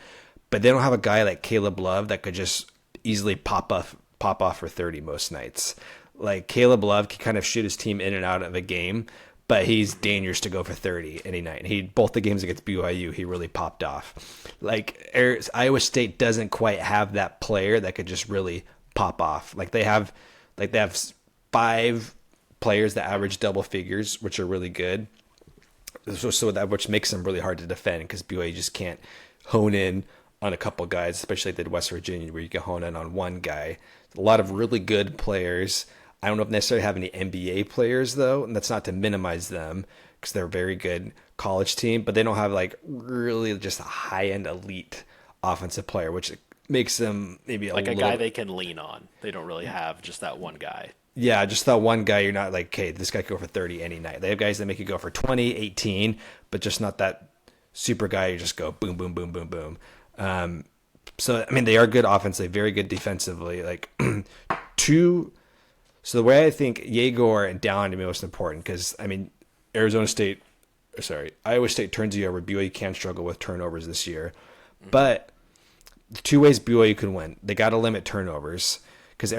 but they don't have a guy like Caleb Love that could just easily pop off for 30 most nights. Like Caleb Love can kind of shoot his team in and out of a game, but he's dangerous to go for 30 any night. Both the games against BYU, he really popped off. Like Iowa State doesn't quite have that player that could just really pop off. They have 5 players that average double figures, which are really good. So that which makes them really hard to defend because BYU just can't hone in on a couple guys, especially like they did West Virginia, where you can hone in on one guy. A lot of really good players. I don't know if necessarily have any NBA players though, and that's not to minimize them because they're a very good college team, but they don't have like really just a high-end elite offensive player, which makes them maybe a guy they can lean on. They don't really have just that one guy. Yeah, just that one guy. You're not like, okay, this guy could go for 30 any night. They have guys that make you go for 20, 18, but just not that super guy. You just go boom, boom, boom, boom, boom. So, they are good offensively, very good defensively. So the way I think Yegor and Dallin to be most important, because, Iowa State turns you over. BYU can struggle with turnovers this year. But the 2 ways BYU can win. They got to limit turnovers. Because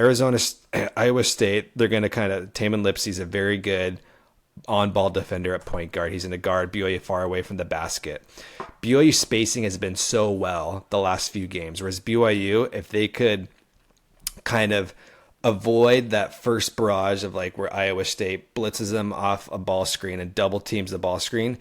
Iowa State, they're going to kind of, Taman Lipsey's a very good on-ball defender at point guard. He's in a guard, BYU far away from the basket. BYU spacing has been so well the last few games, whereas BYU, if they could kind of avoid that first barrage of like where Iowa State blitzes them off a ball screen and double teams the ball screen,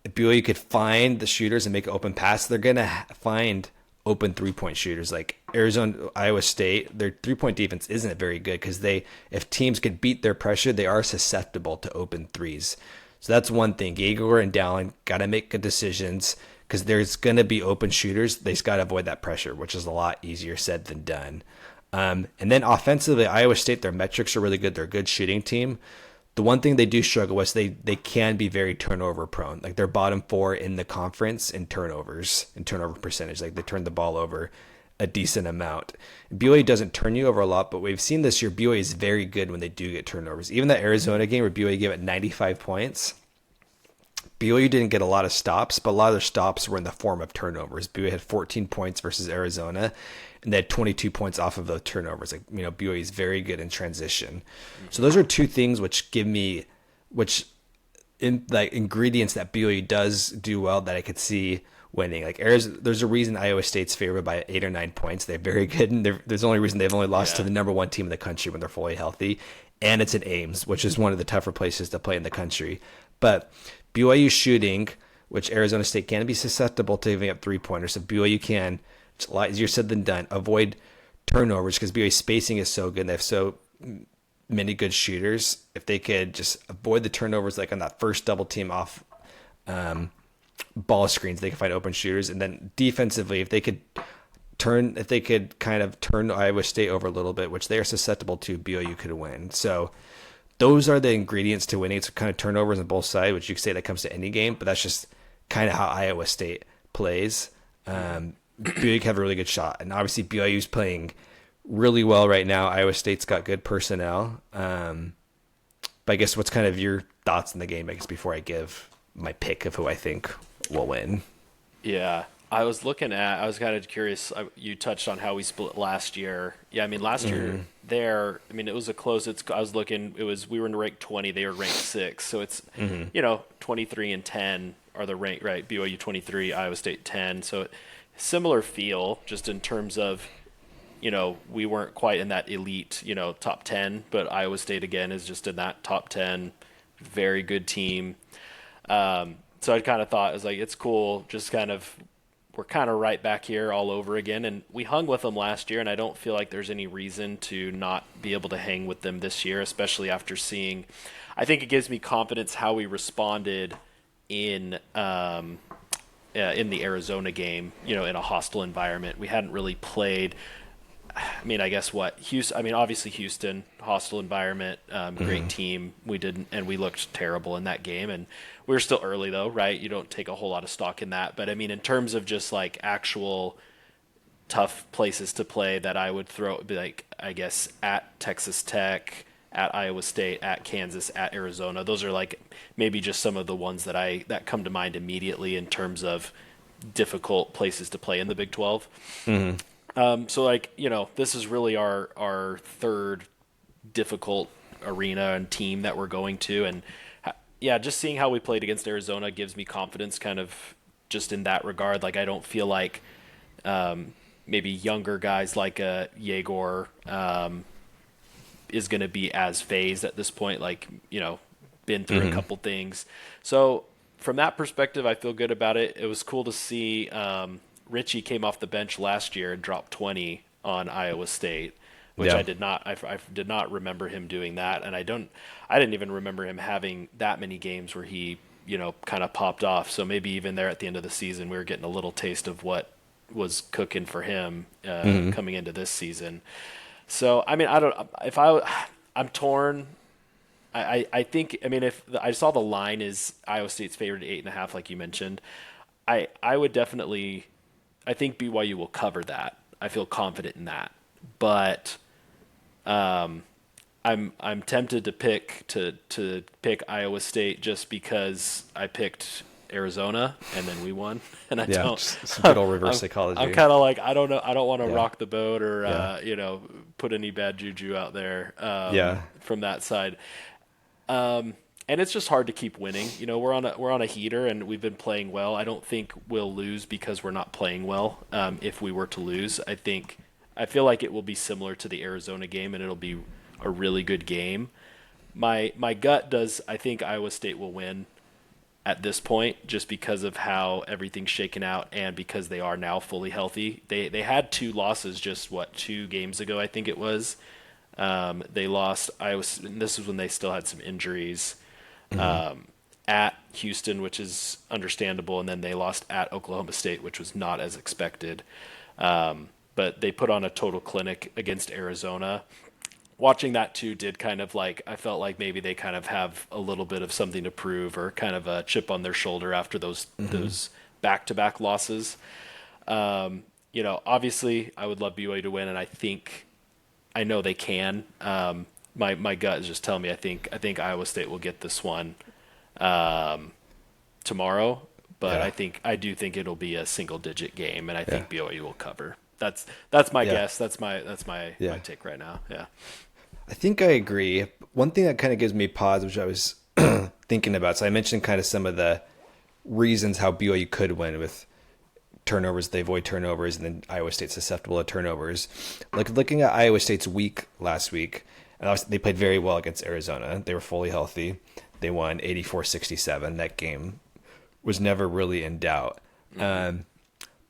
if BYU could find the shooters and make an open pass, they're going to find open 3-point shooters. Like Iowa State, their 3-point defense isn't very good because if teams could beat their pressure, they are susceptible to open threes. So that's one thing. Yegor and Dallin got to make good decisions because there's going to be open shooters. They just got to avoid that pressure, which is a lot easier said than done. And then offensively, Iowa State, their metrics are really good. They're a good shooting team. The one thing they do struggle with is they can be very turnover prone. Like they're bottom 4 in the conference in turnovers and turnover percentage. Like they turn the ball over a decent amount. BYU doesn't turn you over a lot, but we've seen this year BYU is very good when they do get turnovers. Even that Arizona game where BYU gave it 95 points, BYU didn't get a lot of stops, but a lot of their stops were in the form of turnovers. BYU had 14 points versus Arizona, and they had 22 points off of those turnovers. BYU is very good in transition. So those are 2 things which give me, ingredients that BYU does do well that I could see winning. Like there's a reason Iowa State's favored by 8 or 9 points. They're very good, and there's only reason they've only lost to the number one team in the country when they're fully healthy, and it's in Ames, which is one of the tougher places to play in the country. But BYU shooting, which Arizona State can be susceptible to giving up 3-pointers, so BYU can, it's a lot easier said than done, avoid turnovers because BYU spacing is so good and they have so many good shooters. If they could just avoid the turnovers, like on that first double team off ball screens, they can find open shooters. And then defensively, if they could kind of turn Iowa State over a little bit, which they are susceptible to, BYU could win. So those are the ingredients to winning. It's kind of turnovers on both sides, which you could say that comes to any game, but that's just kind of how Iowa State plays. BYU have a really good shot, and obviously BYU's playing really well right now. Iowa State's got good personnel. But I guess what's kind of your thoughts on the game, I guess, before I give my pick of who I think will win? Yeah, I was kind of curious. You touched on how we split last year. Yeah, I mean, last year it was a close. We were in rank 20. They were ranked 6. So it's, 23 and 10 are the rank, right? BYU 23, Iowa State 10. So similar feel just in terms of, we weren't quite in that elite, top 10, but Iowa State again is just in that top 10, very good team. So I kind of thought, it was like, it's cool. Just we're kind of right back here all over again. And we hung with them last year, and I don't feel like there's any reason to not be able to hang with them this year, especially after seeing, I think it gives me confidence how we responded in the Arizona game, in a hostile environment. We hadn't really played. I mean, I guess Houston. I mean, obviously Houston, hostile environment, great team. We looked terrible in that game, and we were still early though, right? You don't take a whole lot of stock in that, but I mean, in terms of just like actual tough places to play that I would be like, I guess at Texas Tech, at Iowa State, at Kansas, at Arizona. Those are like maybe just some of the ones that come to mind immediately in terms of difficult places to play in the Big 12. So like, this is really our third difficult arena and team that we're going to. And just seeing how we played against Arizona gives me confidence kind of just in that regard. Like, I don't feel like maybe younger guys like Yegor is going to be as phased at this point, like, been through a couple things. So from that perspective, I feel good about it. It was cool to see Richie came off the bench last year and dropped 20 on Iowa State, which I did not remember him doing that. And I didn't even remember him having that many games where he, kind of popped off. So maybe even there at the end of the season, we were getting a little taste of what was cooking for him coming into this season. So, I mean, I'm torn. I think, I mean, if I saw the line is Iowa State's favored 8.5, like you mentioned, I would definitely, I think BYU will cover that. I feel confident in that, but I'm tempted to pick Iowa State just because I picked Arizona and then we won, and it's good old reverse psychology. I'm kind of like, I don't know, I don't want to rock the boat or put any bad juju out there from that side. And it's just hard to keep winning. We're on a heater and we've been playing well. I don't think we'll lose because we're not playing well. If we were to lose, I feel like it will be similar to the Arizona game, and it'll be a really good game. My gut does. I think Iowa State will win at this point, just because of how everything's shaken out and because they are now fully healthy. They had 2 losses just 2 games ago, I think it was. They lost Iowa. And this is when they still had some injuries. At Houston, which is understandable, and then they lost at Oklahoma State, which was not as expected. But they put on a total clinic against Arizona. Watching that too did kind of like, I felt like maybe they kind of have a little bit of something to prove or kind of a chip on their shoulder after those back-to-back losses. Obviously I would love BYU to win, and I know they can. My gut is just telling me I think Iowa State will get this one tomorrow, but I do think it'll be a single-digit game, and I think BYU will cover. That's my guess. That's my take right now. Yeah, I think I agree. One thing that kind of gives me pause, which I was thinking about. So I mentioned kind of some of the reasons how BYU could win with turnovers, they avoid turnovers, and then Iowa State's susceptible to turnovers. Like looking at Iowa State's week last week, and they played very well against Arizona. They were fully healthy. They won 84-67. That game was never really in doubt. But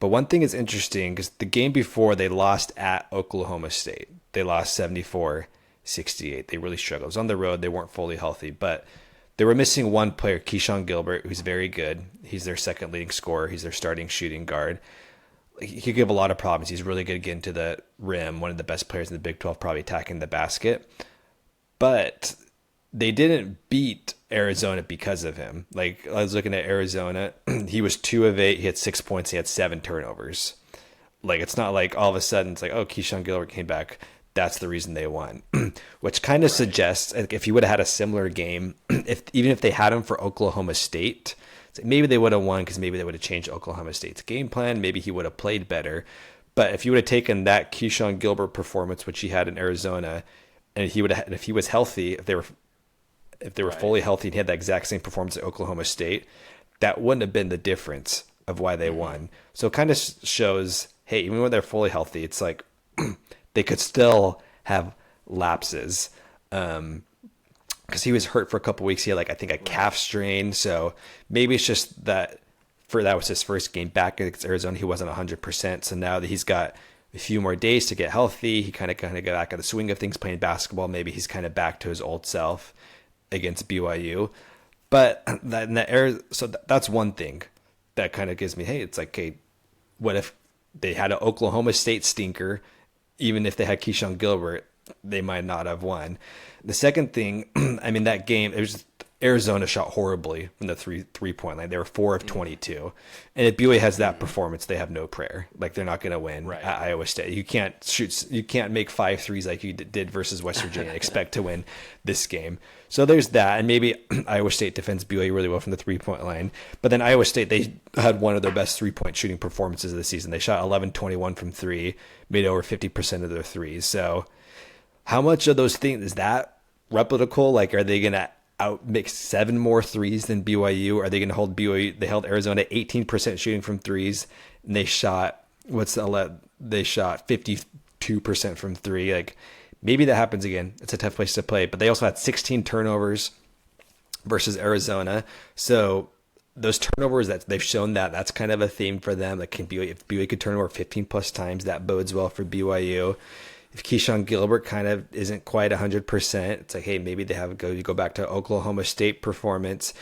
one thing is interesting because the game before they lost at Oklahoma State. They lost 74-68. They really struggled. It was on the road. They weren't fully healthy, but they were missing one player, Keyshawn Gilbert, who's very good. He's their second leading scorer. He's their starting shooting guard. He could give a lot of problems. He's really good getting to the rim. One of the best players in the Big 12, probably attacking the basket. But they didn't beat Arizona because of him. Like, I was looking at Arizona. He was 2 of 8. He had 6 points. He had 7 turnovers. Like, it's not like all of a sudden it's like, oh, Keyshawn Gilbert came back. That's the reason they won. Which kind of suggests, like, if he would have had a similar game, even if they had him for Oklahoma State, maybe they would have won because maybe they would have changed Oklahoma State's game plan. Maybe he would have played better. But if you would have taken that Keyshawn Gilbert performance, which he had in Arizona, and if he was healthy, if they were fully healthy and he had that exact same performance at Oklahoma State, that wouldn't have been the difference of why they won. So it kind of shows, hey, even when they're fully healthy, it's like they could still have lapses. Because he was hurt for a couple weeks. He had I think a calf strain. So maybe it's just that that was his first game back against Arizona. He wasn't 100%. So now that he's got a few more days to get healthy, he kind of got back in the swing of things playing basketball. Maybe he's kind of back to his old self against BYU. But that's one thing that kind of gives me, hey, it's like, hey, what if they had an Oklahoma State stinker? Even if they had Keyshawn Gilbert, they might not have won. The second thing, I mean, that game, it was Arizona shot horribly from the three-point line. They were 4 of 22. And if BYU has that performance, they have no prayer. Like, they're not going to win at Iowa State. You can't make 5 threes like you did versus West Virginia and expect to win this game. So there's that. And maybe Iowa State defends BYU really well from the three-point line. But then Iowa State, they had one of their best three-point shooting performances of the season. They shot 11-21 from 3, made over 50% of their threes. So how much of those things is that replicable? Like, are they going to make 7 more threes than BYU? Are they going to hold BYU? They held Arizona 18% shooting from threes, and they shot 52% from 3. Like, maybe that happens again. It's a tough place to play, but they also had 16 turnovers versus Arizona. So those turnovers, that they've shown that's kind of a theme for them. Like, if BYU could turn over 15 plus times, that bodes well for BYU. If Keyshawn Gilbert kind of isn't quite 100%, it's like, hey, maybe they go back to Oklahoma State performance.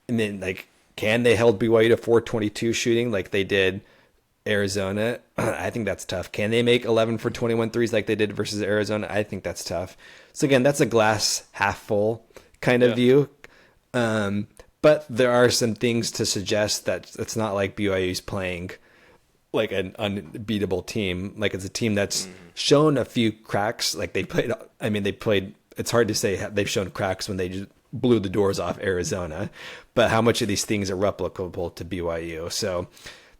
And then, like, can they hold BYU to 422 shooting like they did Arizona? I think that's tough. Can they make 11 for 21 threes like they did versus Arizona? I think that's tough. So again, that's a glass half full kind of view. But there are some things to suggest that it's not like BYU's playing like an unbeatable team. Like, it's a team that's shown a few cracks. Like, it's hard to say they've shown cracks when they just blew the doors off Arizona, but how much of these things are replicable to BYU? So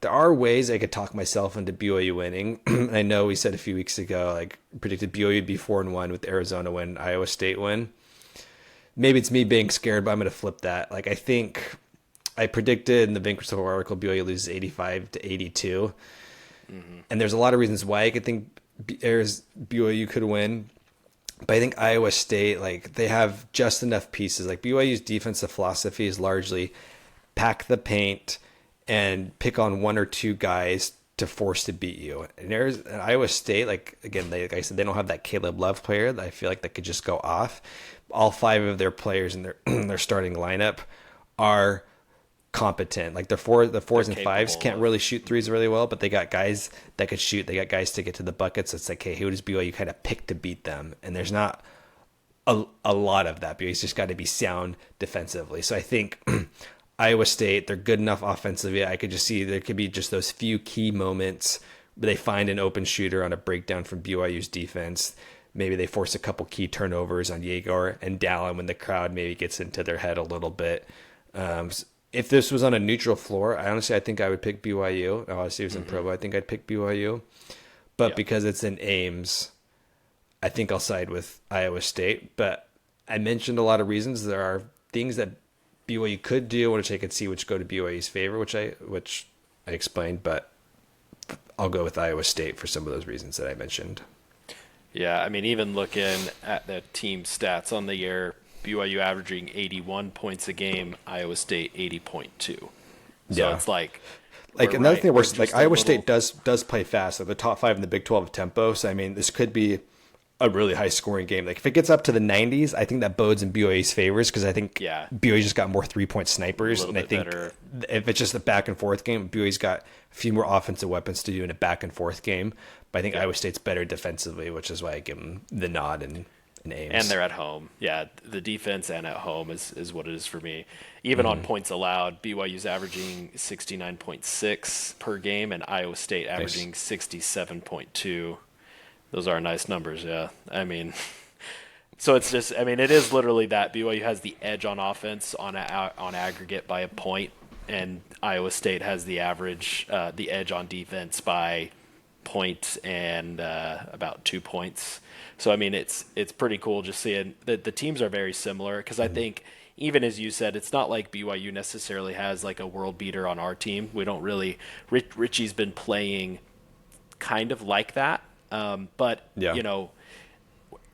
there are ways I could talk myself into BYU winning. I know we said a few weeks ago, like, predicted BYU would be 4-1 with Arizona win, Iowa State win. Maybe it's me being scared, but I'm going to flip that. Like, I think I predicted in the Vanquish article BYU loses 85-82. And there's a lot of reasons why I could think BYU could win. But I think Iowa State, like, they have just enough pieces. Like, BYU's defensive philosophy is largely pack the paint and pick on 1 or 2 guys to force to beat you. And Iowa State, like, again, like I said, they don't have that Caleb Love player that I feel like that could just go off. All 5 of their players in their starting lineup are competent. Like, the fours and fives can't really shoot threes really well, but they got guys that could shoot. They got guys to get to the buckets. So it's like, hey, who does BYU kind of pick to beat them? And there's not a lot of that. BYU's just got to be sound defensively. So I think Iowa State, they're good enough offensively. I could just see there could be just those few key moments where they find an open shooter on a breakdown from BYU's defense. Maybe they force a couple key turnovers on Jaeger and Dallin when the crowd maybe gets into their head a little bit. If this was on a neutral floor, I think I would pick BYU. Obviously, it was in Provo. I think I'd pick BYU. But because it's in Ames, I think I'll side with Iowa State. But I mentioned a lot of reasons. There are things that BYU could do, which I could see which go to BYU's favor, which I explained. But I'll go with Iowa State for some of those reasons that I mentioned. Yeah, I mean, even looking at the team stats on the year, BYU averaging 81 points a game, Iowa State 80.2. So it's like another thing where like Iowa State little... does play fast. They're the top 5 in the Big 12 tempo. So I mean, this could be a really high scoring game. Like if it gets up to the 90s, I think that bodes in BYU's favors because I think BYU just got more 3-point snipers, and I think if it's just a back and forth game, BYU's got a few more offensive weapons to do in a back and forth game. But I think Iowa State's better defensively, which is why I give them the nod and Ames. And they're at home. Yeah, the defense and at home is what it is for me. Even on points allowed, BYU's averaging 69.6 per game, and Iowa State averaging 67.2. Those are nice numbers, yeah. I mean, so it's just, I mean, it is literally that BYU has the edge on offense on aggregate by a point, and Iowa State has the edge on defense by point and about 2 points. So I mean, it's pretty cool just seeing that the teams are very similar because I think even as you said, it's not like BYU necessarily has like a world beater on our team. We don't really. Richie's been playing kind of like that, but you know,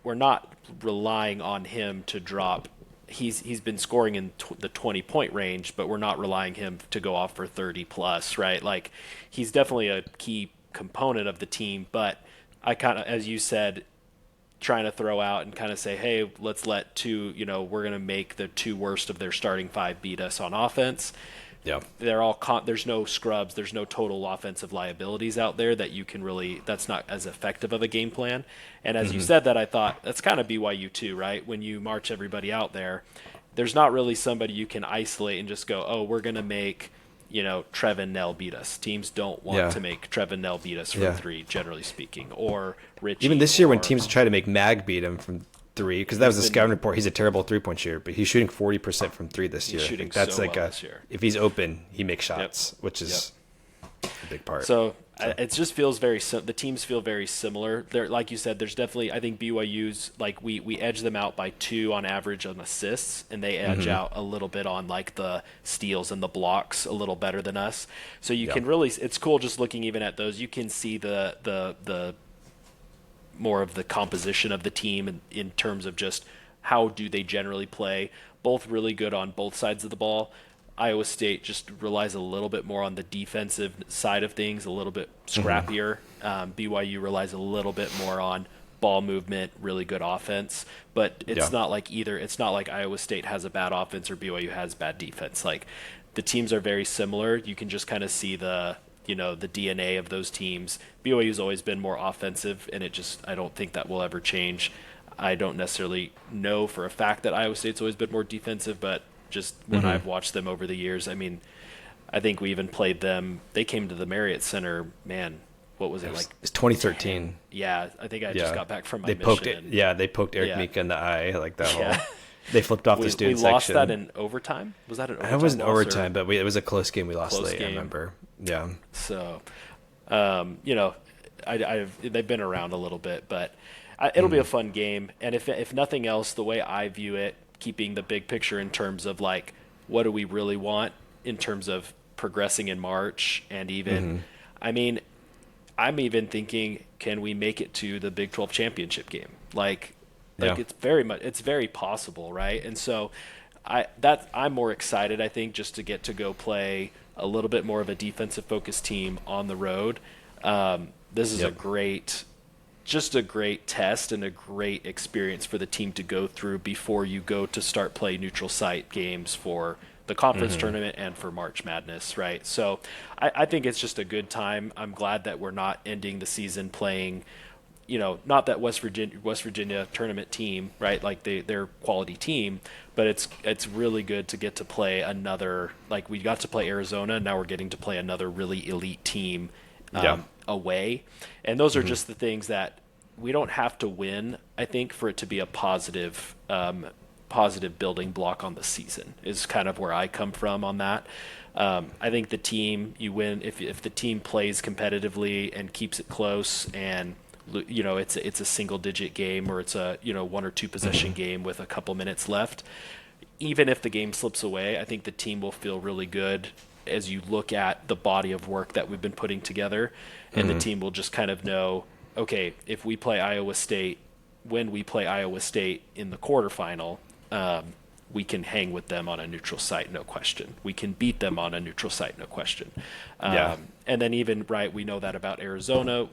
we're not relying on him to drop. He's been scoring in the 20-point range, but we're not relying him to go off for 30 plus, right? Like he's definitely a key component of the team, but I kind of, as you said, trying to throw out and kind of say, hey, let's let we're going to make the 2 worst of their starting 5 beat us on offense. Yeah, they're all there's no scrubs, there's no total offensive liabilities out there that you can really, that's not as effective of a game plan. And as you said that, I thought that's kind of BYU too, right? When you march everybody out there, there's not really somebody you can isolate and just go, oh, we're going to make Trevin Nell beat us. Teams don't want to make Trevin Nell beat us from 3, generally speaking, or Richie. Even this year when teams try to make Mag beat him from 3, because that was the scouting report, he's a terrible 3-point shooter, but he's shooting 40% from 3 this year. He's shooting that's so like well this year. If he's open, he makes shots, which is a big part. So it just feels the teams feel very similar. There, like you said, there's definitely, I think BYU's, like we edge them out by 2 on average on assists, and they edge out a little bit on like the steals and the blocks a little better than us. So you can really, it's cool just looking even at those. You can see the more of the composition of the team in terms of just how do they generally play. Both really good on both sides of the ball. Iowa State just relies a little bit more on the defensive side of things, a little bit scrappier. BYU relies a little bit more on ball movement, really good offense. But it's not like either. It's not like Iowa State has a bad offense or BYU has bad defense. Like the teams are very similar. You can just kind of see the DNA of those teams. BYU's always been more offensive, and I don't think that will ever change. I don't necessarily know for a fact that Iowa State's always been more defensive, but just when I've watched them over the years, I mean, I think we even played them. They came to the Marriott Center, man, what was it like? It's 2013. Yeah, I think I just got back from my mission. They poked Eric Mika in the eye, like that whole. They flipped off the student section. We lost that in overtime? Was that an overtime? It wasn't overtime, but it was a close game. We lost late, I remember. Yeah. So, they've been around a little bit, but it'll be a fun game. And if nothing else, the way I view it, keeping the big picture in terms of like, what do we really want in terms of progressing in March, and even, I mean, I'm even thinking, can we make it to the Big 12 championship game? It's very possible, right? And so I'm more excited, I think, just to get to go play a little bit more of a defensive focused team on the road. This is a great test and a great experience for the team to go through before you go to start play neutral site games for the conference tournament and for March Madness, right? So I think it's just a good time. I'm glad that we're not ending the season playing, not that West Virginia tournament team, right? Like they're quality team, but it's really good to get to play another, like we got to play Arizona, now we're getting to play another really elite team away. And those are just the things that we don't have to win, I think, for it to be a positive building block on the season is kind of where I come from on that. I think the team, you win if the team plays competitively and keeps it close, and it's a single digit game, or it's a 1 or 2 possession game with a couple minutes left. Even if the game slips away, I think the team will feel really good as you look at the body of work that we've been putting together, and the team will just kind of know, okay, if we play Iowa State, when we play Iowa State in the quarterfinal, we can hang with them on a neutral site, no question. We can beat them on a neutral site, no question. And then even, right, we know that about Arizona.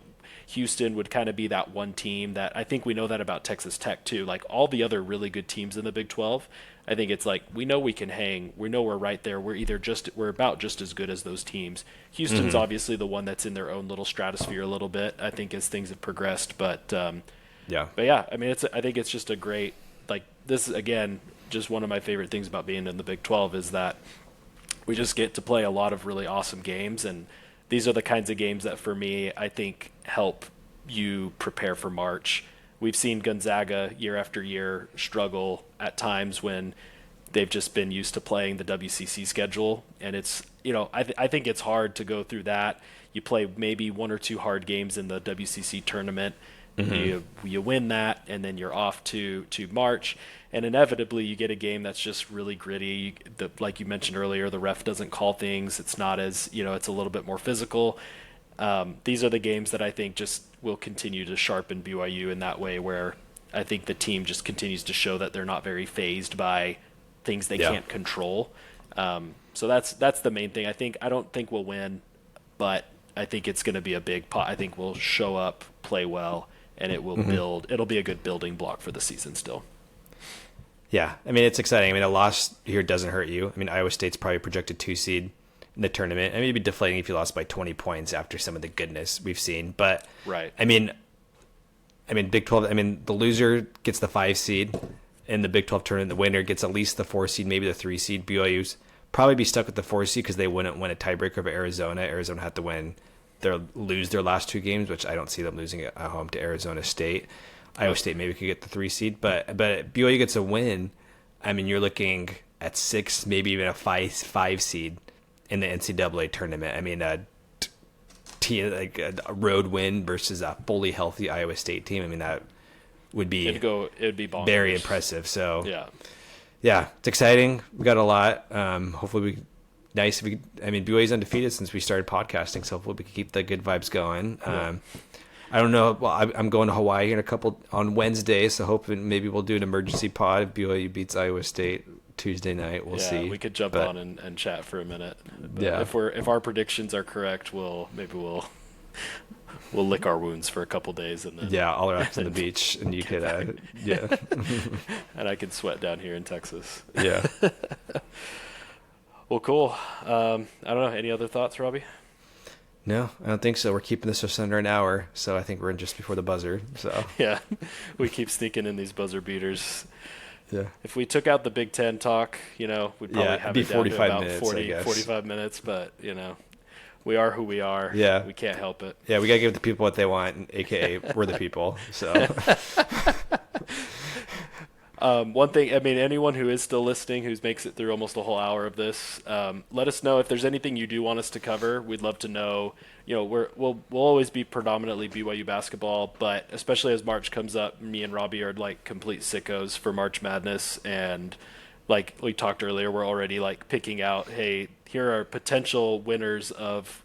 Houston would kind of be that one team that I think we know that about Texas Tech too. Like all the other really good teams in the Big 12, I think it's like we know we can hang. We know we're right there. We're about just as good as those teams. Houston's obviously the one that's in their own little stratosphere a little bit, I think, as things have progressed. But yeah, I mean, I think it's just a great, like, this is, again, just one of my favorite things about being in the Big 12 is that we just get to play a lot of really awesome games, and these are the kinds of games that, for me, I think help you prepare for March. We've seen Gonzaga year after year struggle at times when they've just been used to playing the WCC schedule, and it's, I think it's hard to go through that. You play maybe one or two hard games in the WCC tournament, you win that, and then you're off to March, and inevitably you get a game that's just really gritty. Like you mentioned earlier, the ref doesn't call things. It's not as, it's a little bit more physical. These are the games that I think just will continue to sharpen BYU in that way, where I think the team just continues to show that they're not very fazed by things they can't control. So that's the main thing. I don't think we'll win, but I think it's going to be a big pot. I think we'll show up, play well, and it will build. It'll be a good building block for the season still. Yeah, I mean, it's exciting. I mean, a loss here doesn't hurt you. I mean, Iowa State's probably projected 2 seed in the tournament. I mean, it'd be deflating if you lost by 20 points after some of the goodness we've seen. But right. I mean, Big 12. I mean, the loser gets the 5 seed in the Big 12 tournament. The winner gets at least the 4 seed, maybe the 3 seed. BYU's probably be stuck with the 4 seed because they wouldn't win a tiebreaker over Arizona. Arizona had to lose their last 2 games, which I don't see them losing at home to Arizona State. Iowa State maybe could get the 3 seed, but BYU gets a win. I mean, you're looking at 6, maybe even a 5 seed in the NCAA tournament. I mean, a road win versus a fully healthy Iowa State team. I mean, that would be it'd be bonkers. Very impressive. So yeah, it's exciting. We got a lot. Hopefully, BYU's undefeated since we started podcasting, so hopefully we can keep the good vibes going. Yeah. I don't know. Well, I'm going to Hawaii on Wednesday, so hoping maybe we'll do an emergency pod if BYU beats Iowa State Tuesday night. We'll see. We could jump on and chat for a minute. But yeah. If our predictions are correct, we'll lick our wounds for a couple days and then I'll wrap on the beach and you could and I could sweat down here in Texas. Yeah. Well, cool. I don't know. Any other thoughts, Robbie? No, I don't think so. We're keeping this just under an hour, so I think we're in just before the buzzer. So yeah, we keep sneaking in these buzzer beaters. Yeah. If we took out the Big Ten talk, we'd probably have it down to about 45 minutes. But we are who we are. Yeah, we can't help it. Yeah, we gotta give the people what they want, aka we're the people. So. One thing, I mean, anyone who is still listening, who makes it through almost a whole hour of this, let us know if there's anything you do want us to cover. We'd love to know. We'll always be predominantly BYU basketball, but especially as March comes up, me and Robbie are like complete sickos for March Madness, and like we talked earlier, we're already like picking out, hey, here are potential winners of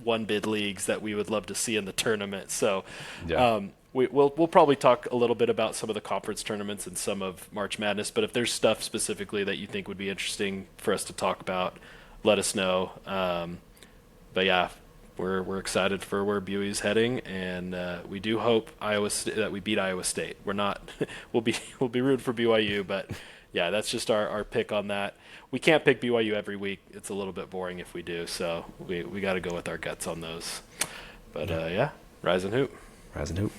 one bid leagues that we would love to see in the tournament. So. Yeah. We'll probably talk a little bit about some of the conference tournaments and some of March Madness, but if there's stuff specifically that you think would be interesting for us to talk about, let us know. But yeah, we're excited for where BYU's heading, and we do hope that we beat Iowa State. We're not we'll be rooting for BYU, but yeah, that's just our pick on that. We can't pick BYU every week. It's a little bit boring if we do, so we got to go with our guts on those. But yeah, rise and hoop. Rise and hoop.